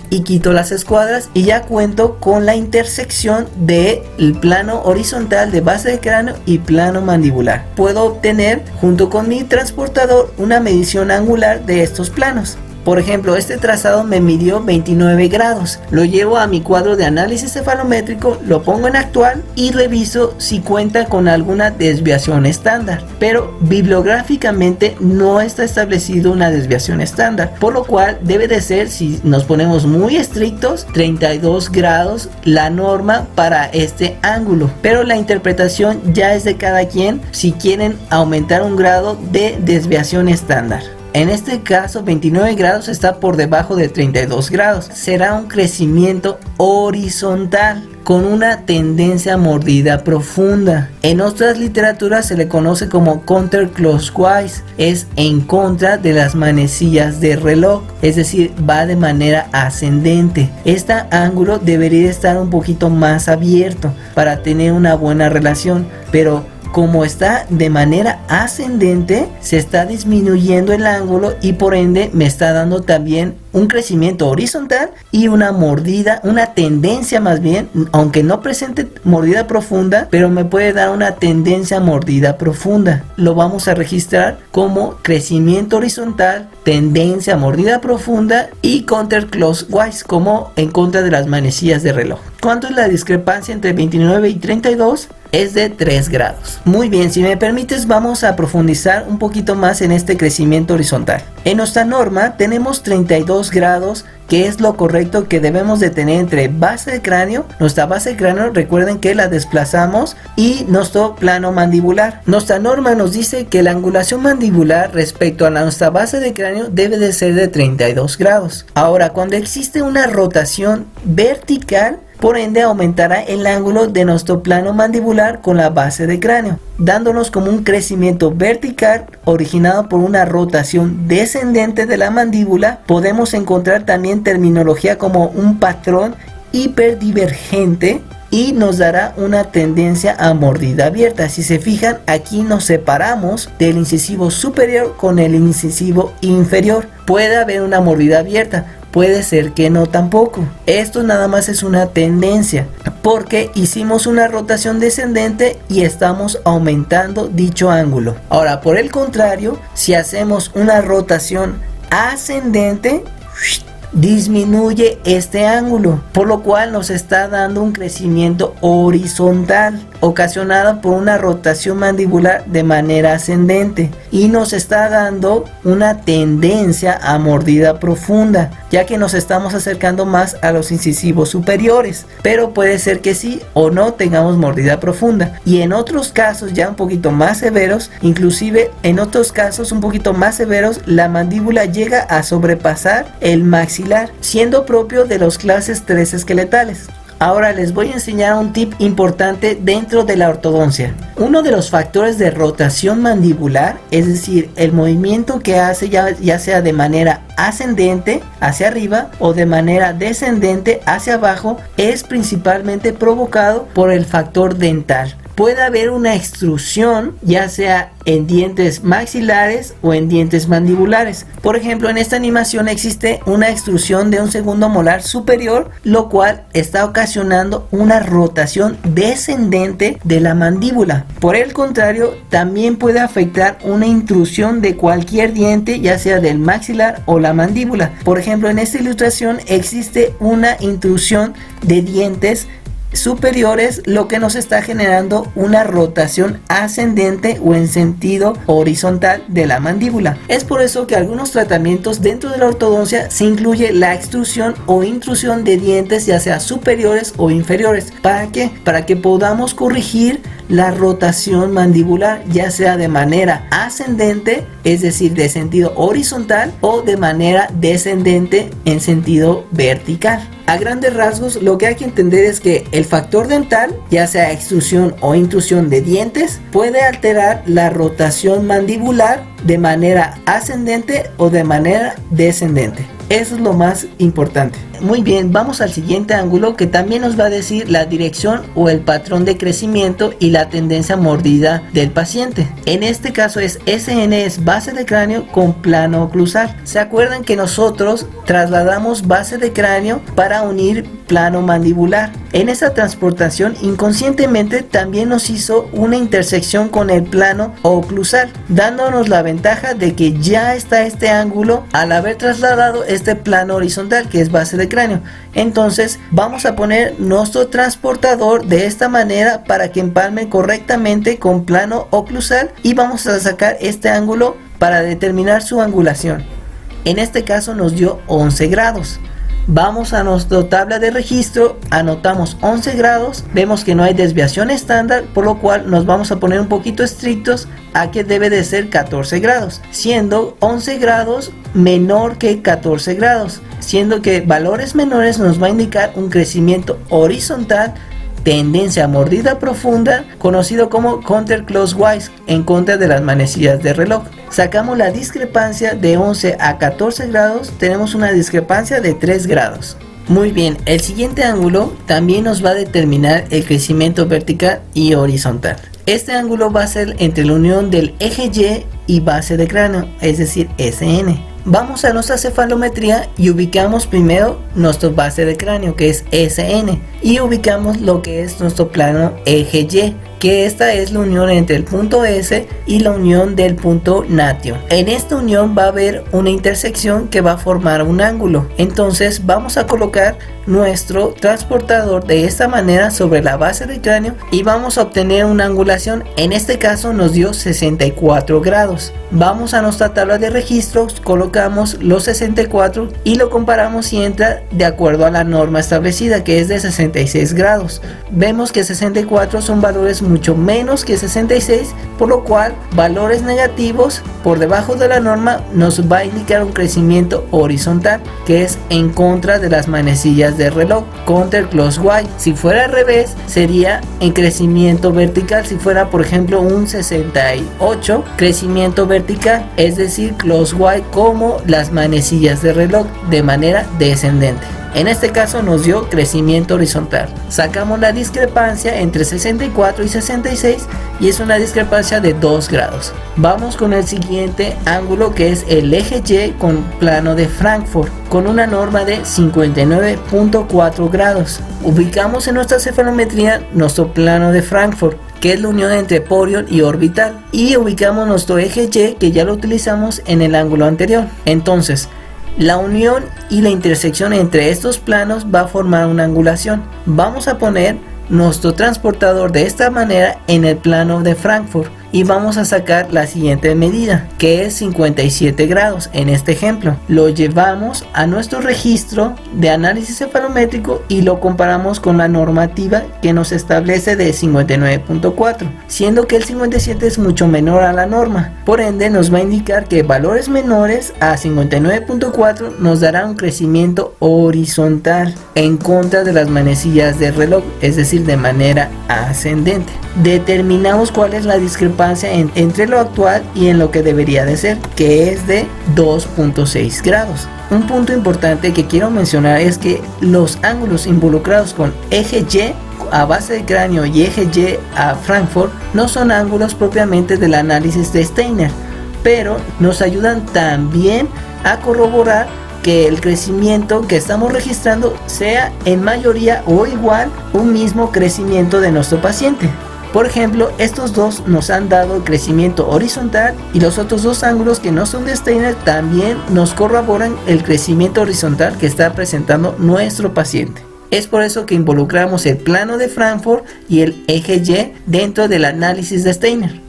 y quito las escuadras y ya cuento con la intersección del plano horizontal de base de cráneo y plano mandibular. Puedo obtener junto con mi transportador una medición angular de estos planos. Por ejemplo, este trazado me midió 29 grados. Lo llevo a mi cuadro de análisis cefalométrico, lo pongo en actual y reviso si cuenta con alguna desviación estándar. Pero bibliográficamente no está establecido una desviación estándar, por lo cual debe de ser, si nos ponemos muy estrictos, 32 grados la norma para este ángulo. Pero la interpretación ya es de cada quien si quieren aumentar un grado de desviación estándar. En este caso 29 grados está por debajo de 32 grados. Será un crecimiento horizontal con una tendencia a mordida profunda. En otras literaturas se le conoce como counterclockwise, es en contra de las manecillas de reloj, es decir, va de manera ascendente. Este ángulo debería estar un poquito más abierto para tener una buena relación, pero como está de manera ascendente, se está disminuyendo el ángulo y por ende me está dando también un crecimiento horizontal y una mordida, una tendencia más bien, aunque no presente mordida profunda, pero me puede dar una tendencia a mordida profunda. Lo vamos a registrar como crecimiento horizontal, tendencia a mordida profunda y counterclockwise, como en contra de las manecillas de reloj. ¿Cuánto es la discrepancia entre 29 y 32? Es de 3 grados. Muy bien, si me permites vamos a profundizar un poquito más en este crecimiento horizontal. En nuestra norma tenemos 32 grados, que es lo correcto que debemos de tener entre base de cráneo. Nuestra base de cráneo, recuerden que la desplazamos, y nuestro plano mandibular. Nuestra norma nos dice que la angulación mandibular respecto a nuestra base de cráneo debe de ser de 32 grados. Ahora, cuando existe una rotación vertical, por ende aumentará el ángulo de nuestro plano mandibular con la base de cráneo, dándonos como un crecimiento vertical originado por una rotación descendente de la mandíbula. Podemos encontrar también terminología como un patrón hiperdivergente y nos dará una tendencia a mordida abierta. Si se fijan, aquí nos separamos del incisivo superior con el incisivo inferior. Puede haber una mordida abierta, puede ser que no tampoco. Esto nada más es una tendencia, porque hicimos una rotación descendente y estamos aumentando dicho ángulo. Ahora, por el contrario, si hacemos una rotación ascendente, disminuye este ángulo, por lo cual nos está dando un crecimiento horizontal ocasionado por una rotación mandibular de manera ascendente, y nos está dando una tendencia a mordida profunda, ya que nos estamos acercando más a los incisivos superiores, pero puede ser que sí o no tengamos mordida profunda. Y en otros casos ya un poquito más severos, inclusive en otros casos un poquito más severos, la mandíbula llega a sobrepasar el maxilar, siendo propio de los clases 3 esqueletales. Ahora les voy a enseñar un tip importante dentro de la ortodoncia. Uno de los factores de rotación mandibular, es decir, el movimiento que hace ya sea de manera ascendente hacia arriba o de manera descendente hacia abajo, es principalmente provocado por el factor dental. Puede haber una extrusión, ya sea en dientes maxilares o en dientes mandibulares. Por ejemplo, en esta animación existe una extrusión de un segundo molar superior, lo cual está ocasionando una rotación descendente de la mandíbula. Por el contrario, también puede afectar una intrusión de cualquier diente, ya sea del maxilar o la mandíbula. Por ejemplo, en esta ilustración existe una intrusión de dientes superiores, lo que nos está generando una rotación ascendente o en sentido horizontal de la mandíbula. Es por eso que algunos tratamientos dentro de la ortodoncia se incluye la extrusión o intrusión de dientes, ya sea superiores o inferiores. ¿Para qué? Para que podamos corregir la rotación mandibular, ya sea de manera ascendente, es decir, de sentido horizontal, o de manera descendente en sentido vertical. A grandes rasgos, lo que hay que entender es que el factor dental, ya sea extrusión o intrusión de dientes, puede alterar la rotación mandibular de manera ascendente o de manera descendente. Eso es lo más importante. Muy bien, vamos al siguiente ángulo, que también nos va a decir la dirección o el patrón de crecimiento y la tendencia mordida del paciente. En este caso es SN, es base de cráneo con plano oclusal. ¿Se acuerdan que nosotros trasladamos base de cráneo para unir plano mandibular? En esa transportación inconscientemente también nos hizo una intersección con el plano oclusal, dándonos la ventaja de que ya está este ángulo al haber trasladado este plano horizontal, que es base de cráneo. Entonces vamos a poner nuestro transportador de esta manera para que empalme correctamente con plano oclusal, y vamos a sacar este ángulo para determinar su angulación. En este caso nos dio 11 grados. Vamos a nuestra tabla de registro, anotamos 11 grados, vemos que no hay desviación estándar, por lo cual nos vamos a poner un poquito estrictos a que debe de ser 14 grados, siendo 11 grados menor que 14 grados, siendo que valores menores nos va a indicar un crecimiento horizontal, tendencia a mordida profunda, conocido como counterclockwise, en contra de las manecillas de reloj. Sacamos la discrepancia de 11 a 14 grados, tenemos una discrepancia de 3 grados. Muy bien, el siguiente ángulo también nos va a determinar el crecimiento vertical y horizontal. Este ángulo va a ser entre la unión del eje Y y base de cráneo, es decir, SN. Vamos a nuestra cefalometría y ubicamos primero nuestro base de cráneo, que es SN, y ubicamos lo que es nuestro plano eje Y, que esta es la unión entre el punto S y la unión del punto natio. En esta unión va a haber una intersección que va a formar un ángulo. Entonces vamos a colocar nuestro transportador de esta manera sobre la base del cráneo y vamos a obtener una angulación. En este caso nos dio 64 grados. Vamos a nuestra tabla de registros, colocamos los 64 y lo comparamos si entra de acuerdo a la norma establecida, que es de 66 grados. Vemos que 64 son valores mucho menos que 66, por lo cual valores negativos por debajo de la norma nos va a indicar un crecimiento horizontal, que es en contra de las manecillas del reloj, counterclockwise. Si fuera al revés, sería en crecimiento vertical. Si fuera por ejemplo un 68, crecimiento vertical, es decir, clockwise como las manecillas de reloj, de manera descendente. En este caso nos dio crecimiento horizontal. Sacamos la discrepancia entre 64 y 66 y es una discrepancia de 2 grados. Vamos con el siguiente ángulo, que es el eje Y con plano de Frankfurt, con una norma de 59.4 grados. Ubicamos en nuestra cefalometría nuestro plano de Frankfurt, que es la unión entre Porion y orbital, y ubicamos nuestro eje Y, que ya lo utilizamos en el ángulo anterior. Entonces, la unión y la intersección entre estos planos va a formar una angulación. Vamos a poner nuestro transportador de esta manera en el plano de Frankfurt y vamos a sacar la siguiente medida, que es 57 grados. En este ejemplo lo llevamos a nuestro registro de análisis cefalométrico y lo comparamos con la normativa que nos establece de 59.4, siendo que el 57 es mucho menor a la norma. Por ende nos va a indicar que valores menores a 59.4 nos dará un crecimiento horizontal en contra de las manecillas del reloj, es decir, de manera ascendente. Determinamos cuál es la discrepancia entre lo actual y en lo que debería de ser, que es de 2.6 grados. Un punto importante que quiero mencionar es que los ángulos involucrados con eje Y a base de cráneo y eje Y a Frankfurt no son ángulos propiamente del análisis de Steiner, pero nos ayudan también a corroborar que el crecimiento que estamos registrando sea en mayoría o igual un mismo crecimiento de nuestro paciente. Por ejemplo, estos dos nos han dado el crecimiento horizontal y los otros dos ángulos que no son de Steiner también nos corroboran el crecimiento horizontal que está presentando nuestro paciente. Es por eso que involucramos el plano de Frankfurt y el eje Y dentro del análisis de Steiner.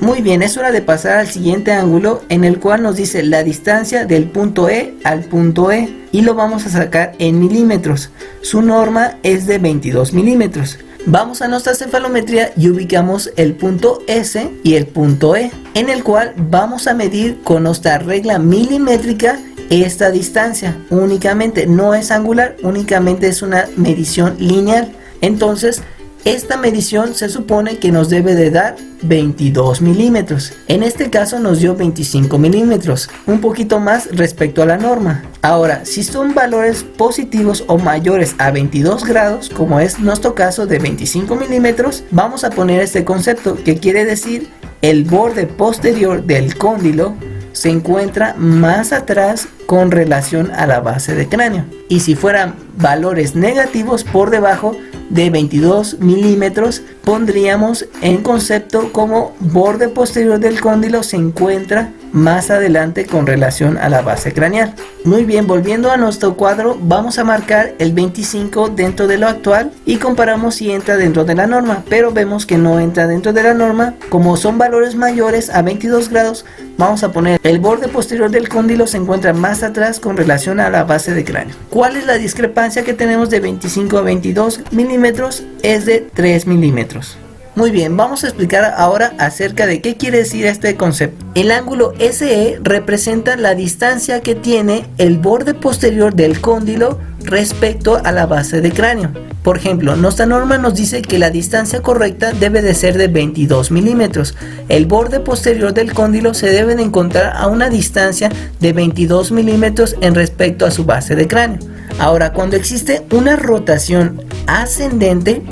Muy bien, es hora de pasar al siguiente ángulo, en el cual nos dice la distancia del punto E al punto E y lo vamos a sacar en milímetros. Su norma es de 22 milímetros. Vamos a nuestra cefalometría y ubicamos el punto S y el punto E, en el cual vamos a medir con nuestra regla milimétrica esta distancia. Únicamente, no es angular, únicamente es una medición lineal. Entonces, esta medición se supone que nos debe de dar 22 milímetros. En este caso nos dio 25 milímetros, un poquito más respecto a la norma. Ahora, si son valores positivos o mayores a 22 grados, como es nuestro caso de 25 milímetros, vamos a poner este concepto, que quiere decir el borde posterior del cóndilo se encuentra más atrás con relación a la base de cráneo. Y si fueran valores negativos por debajo de 22 milímetros, pondríamos en concepto como borde posterior del cóndilo se encuentra más adelante con relación a la base craneal. Muy bien, volviendo a nuestro cuadro, vamos a marcar el 25 dentro de lo actual y comparamos si entra dentro de la norma, pero vemos que no entra dentro de la norma. Como son valores mayores a 22 grados, vamos a poner el borde posterior del cóndilo se encuentra más atrás con relación a la base de cráneo. ¿Cuál es la discrepancia que tenemos de 25 a 22 milímetros? Es de 3 milímetros. Muy bien, vamos a explicar ahora acerca de qué quiere decir este concepto. El ángulo SE representa la distancia que tiene el borde posterior del cóndilo respecto a la base de cráneo. Por ejemplo, nuestra norma nos dice que la distancia correcta debe de ser de 22 milímetros. El borde posterior del cóndilo se debe de encontrar a una distancia de 22 milímetros en respecto a su base de cráneo. Ahora, cuando existe una rotación ascendente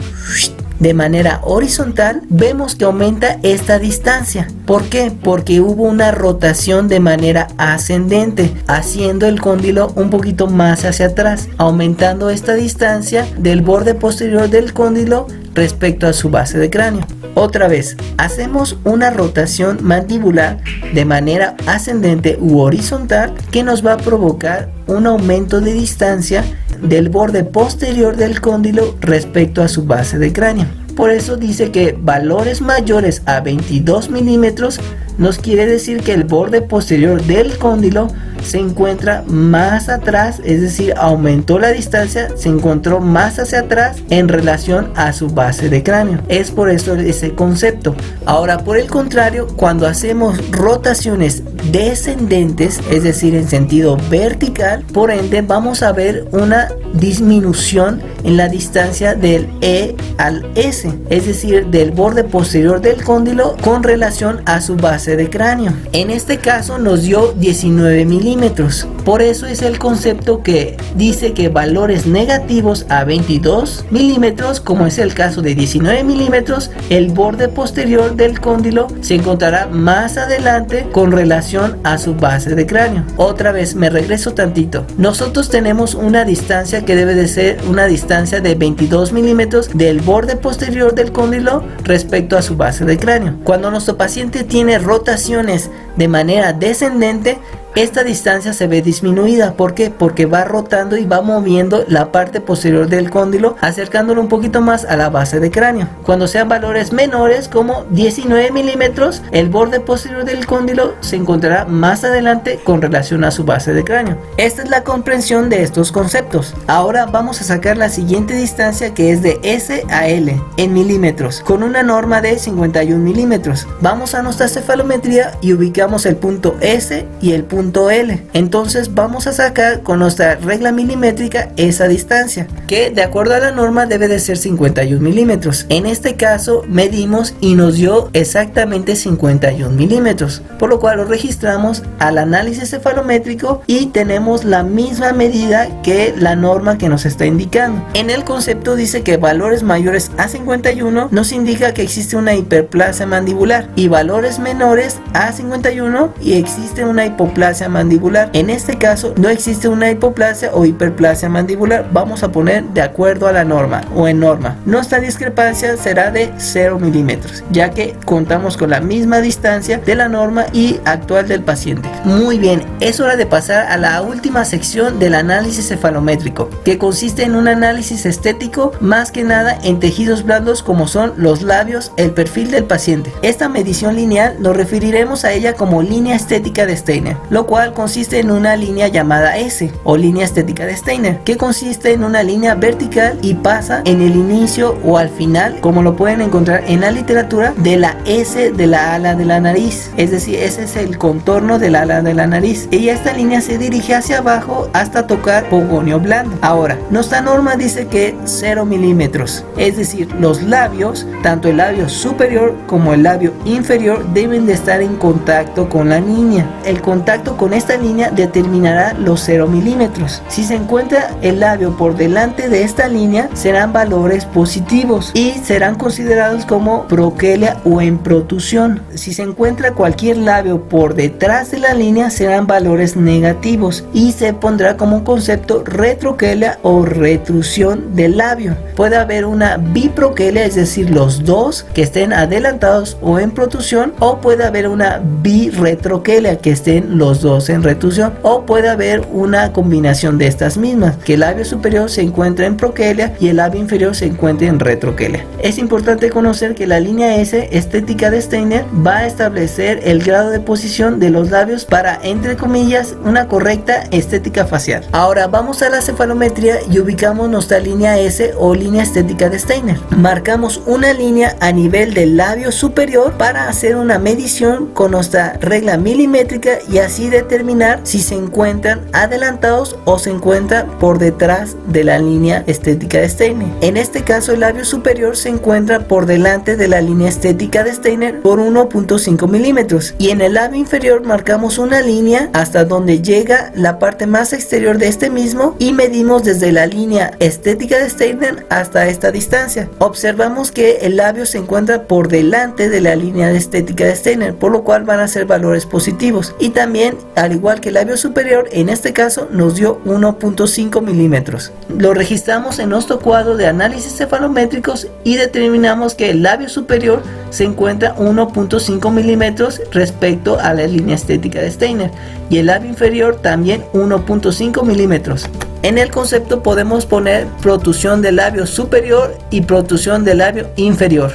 de manera horizontal, vemos que aumenta esta distancia. ¿Por qué? Porque hubo una rotación de manera ascendente, haciendo el cóndilo un poquito más hacia atrás, aumentando esta distancia del borde posterior del cóndilo respecto a su base de cráneo. Otra vez, hacemos una rotación mandibular de manera ascendente u horizontal que nos va a provocar un aumento de distancia del borde posterior del cóndilo respecto a su base de cráneo. Por eso dice que valores mayores a 22 milímetros nos quiere decir que el borde posterior del cóndilo se encuentra más atrás, es decir, aumentó la distancia, se encontró más hacia atrás en relación a su base de cráneo. Es por eso ese concepto. Ahora, por el contrario, cuando hacemos rotaciones descendentes, es decir, en sentido vertical, por ende vamos a ver una disminución en la distancia del E al S, es decir, del borde posterior del cóndilo con relación a su base de cráneo. En este caso nos dio 19 milímetros. Por eso es el concepto que dice que valores negativos a 22 milímetros, como es el caso de 19 milímetros, el borde posterior del cóndilo se encontrará más adelante con relación a su base de cráneo. Otra vez me regreso tantito. Nosotros tenemos una distancia que debe de ser una distancia de 22 milímetros del borde posterior del cóndilo respecto a su base de cráneo. Cuando nuestro paciente tiene rotaciones de manera descendente, esta distancia se ve disminuida. ¿Por qué? Porque va rotando y va moviendo la parte posterior del cóndilo, acercándolo un poquito más a la base de cráneo. Cuando sean valores menores, como 19 milímetros, el borde posterior del cóndilo se encontrará más adelante con relación a su base de cráneo. Esta es la comprensión de estos conceptos. Ahora vamos a sacar la siguiente distancia, que es de S a L en milímetros, con una norma de 51 milímetros. Vamos a nuestra cefalometría y ubicamos el punto S y el punto L. Entonces vamos a sacar con nuestra regla milimétrica esa distancia, que de acuerdo a la norma debe de ser 51 milímetros. En este caso medimos y nos dio exactamente 51 milímetros, por lo cual lo registramos al análisis cefalométrico y tenemos la misma medida que la norma que nos está indicando. En el concepto dice que valores mayores a 51 nos indica que existe una hiperplasia mandibular, y valores menores a 51 y existe una hipoplasia mandibular. En este caso no existe una hipoplasia o hiperplasia mandibular. Vamos a poner de acuerdo a la norma o en norma. Nuestra discrepancia será de 0 milímetros, ya que contamos con la misma distancia de la norma y actual del paciente. Muy bien, es hora de pasar a la última sección del análisis cefalométrico, que consiste en un análisis estético, más que nada en tejidos blandos como son los labios, el perfil del paciente. Esta medición lineal nos referiremos a ella como línea estética de Steiner, lo cual consiste en una línea llamada S o línea estética de Steiner, que consiste en una línea vertical y pasa en el inicio o al final, como lo pueden encontrar en la literatura, de la S de la ala de la nariz. Es decir, ese es el contorno del ala de la nariz, y esta línea se dirige hacia abajo hasta tocar pogonio blando. Ahora, nuestra norma dice que 0 milímetros, es decir, los labios, tanto el labio superior como el labio inferior, deben de estar en contacto con la línea. El contacto con esta línea determinará los 0 milímetros. Si se encuentra el labio por delante de esta línea, serán valores positivos y serán considerados como proquelia o en protusión. Si se encuentra cualquier labio por detrás de la línea, serán valores negativos y se pondrá como un concepto retroquelia o retrusión del labio. Puede haber una biproquelia, es decir, los dos que estén adelantados o en protusión, o puede haber una birretroquelia, que estén los dos en retrusión, o puede haber una combinación de estas mismas, que el labio superior se encuentre en proquelia y el labio inferior se encuentre en retroquelia. Es importante conocer que la línea S estética de Steiner va a establecer el grado de posición de los labios para, entre comillas, una correcta estética facial. Ahora vamos a la cefalometría y ubicamos nuestra línea S o línea estética de Steiner. Marcamos una línea a nivel del labio superior para hacer una medición con nuestra regla milimétrica y así determinar si se encuentran adelantados o se encuentran por detrás de la línea estética de Steiner. En este caso, el labio superior se encuentra por delante de la línea estética de Steiner por 1.5 milímetros, y en el labio inferior marcamos una línea hasta donde llega la parte más exterior de este mismo y medimos desde la línea estética de Steiner hasta esta distancia. Observamos que el labio se encuentra por delante de la línea estética de Steiner, por lo cual van a ser valores positivos, y también, al igual que el labio superior, en este caso nos dio 1.5 milímetros. Lo registramos en nuestro cuadro de análisis cefalométricos y determinamos que el labio superior se encuentra 1.5 milímetros respecto a la línea estética de Steiner, y el labio inferior también 1.5 milímetros. En el concepto podemos poner protusión del labio superior y protusión del labio inferior.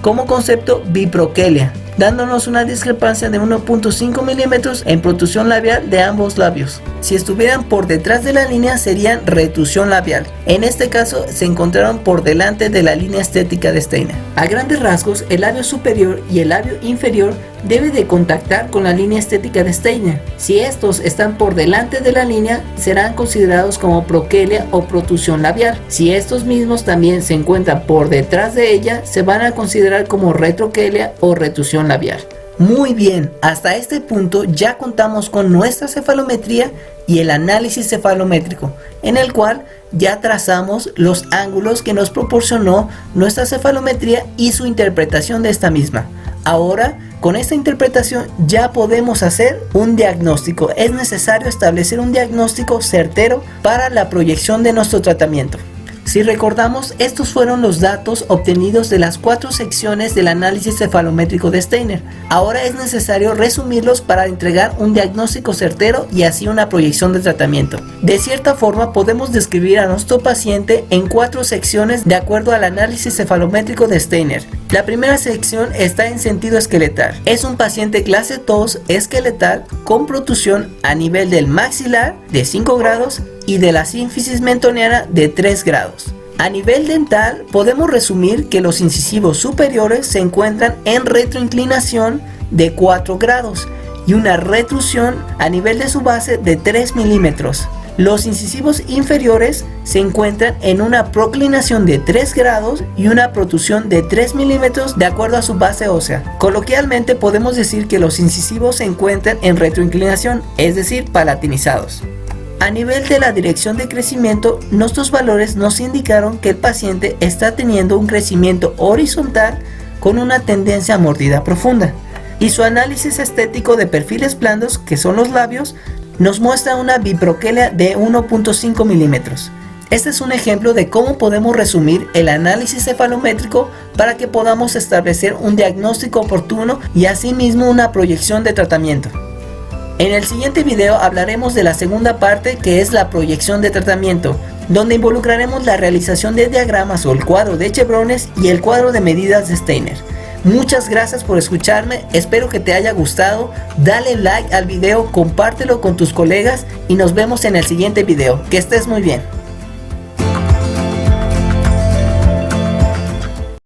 Como concepto, biproquelia. dándonos una discrepancia de 1.5 milímetros en protrusión labial de ambos labios. Si estuvieran por detrás de la línea serían retusión labial. En este caso se encontraron por delante de la línea estética de Steiner. A grandes rasgos, el labio superior y el labio inferior debe de contactar con la línea estética de Steiner. Si estos están por delante de la línea, serán considerados como proquelia o protrusión labial. Si estos mismos también se encuentran por detrás de ella, se van a considerar como retroquelia o retusión labial. Muy bien, hasta este punto ya contamos con nuestra cefalometría y el análisis cefalométrico, en el cual ya trazamos los ángulos que nos proporcionó nuestra cefalometría y su interpretación de esta misma. Ahora, con esta interpretación ya podemos hacer un diagnóstico. Es necesario establecer un diagnóstico certero para la proyección de nuestro tratamiento. Si recordamos, estos fueron los datos obtenidos de las 4 secciones del análisis cefalométrico de Steiner. Ahora es necesario resumirlos para entregar un diagnóstico certero y así una proyección de tratamiento. De cierta forma podemos describir a nuestro paciente en 4 secciones de acuerdo al análisis cefalométrico de Steiner. La primera sección está en sentido esqueletal. Es un paciente clase 2 esqueletal con protrusión a nivel del maxilar de 5 grados y de la sínfisis mentoniana de 3 grados. A nivel dental podemos resumir que los incisivos superiores se encuentran en retroinclinación de 4 grados y una retrusión a nivel de su base de 3 milímetros. Los incisivos inferiores se encuentran en una proclinación de 3 grados y una protrusión de 3 milímetros de acuerdo a su base ósea. Coloquialmente podemos decir que los incisivos se encuentran en retroinclinación, es decir, palatinizados. A nivel de la dirección de crecimiento, nuestros valores nos indicaron que el paciente está teniendo un crecimiento horizontal con una tendencia a mordida profunda. Y su análisis estético de perfiles blandos, que son los labios, nos muestra una biproquelia de 1.5 milímetros. Este es un ejemplo de cómo podemos resumir el análisis cefalométrico para que podamos establecer un diagnóstico oportuno y asimismo una proyección de tratamiento. En el siguiente video hablaremos de la segunda parte, que es la proyección de tratamiento, donde involucraremos la realización de diagramas o el cuadro de chevrones y el cuadro de medidas de Steiner. Muchas gracias por escucharme, espero que te haya gustado, dale like al video, compártelo con tus colegas y nos vemos en el siguiente video. Que estés muy bien.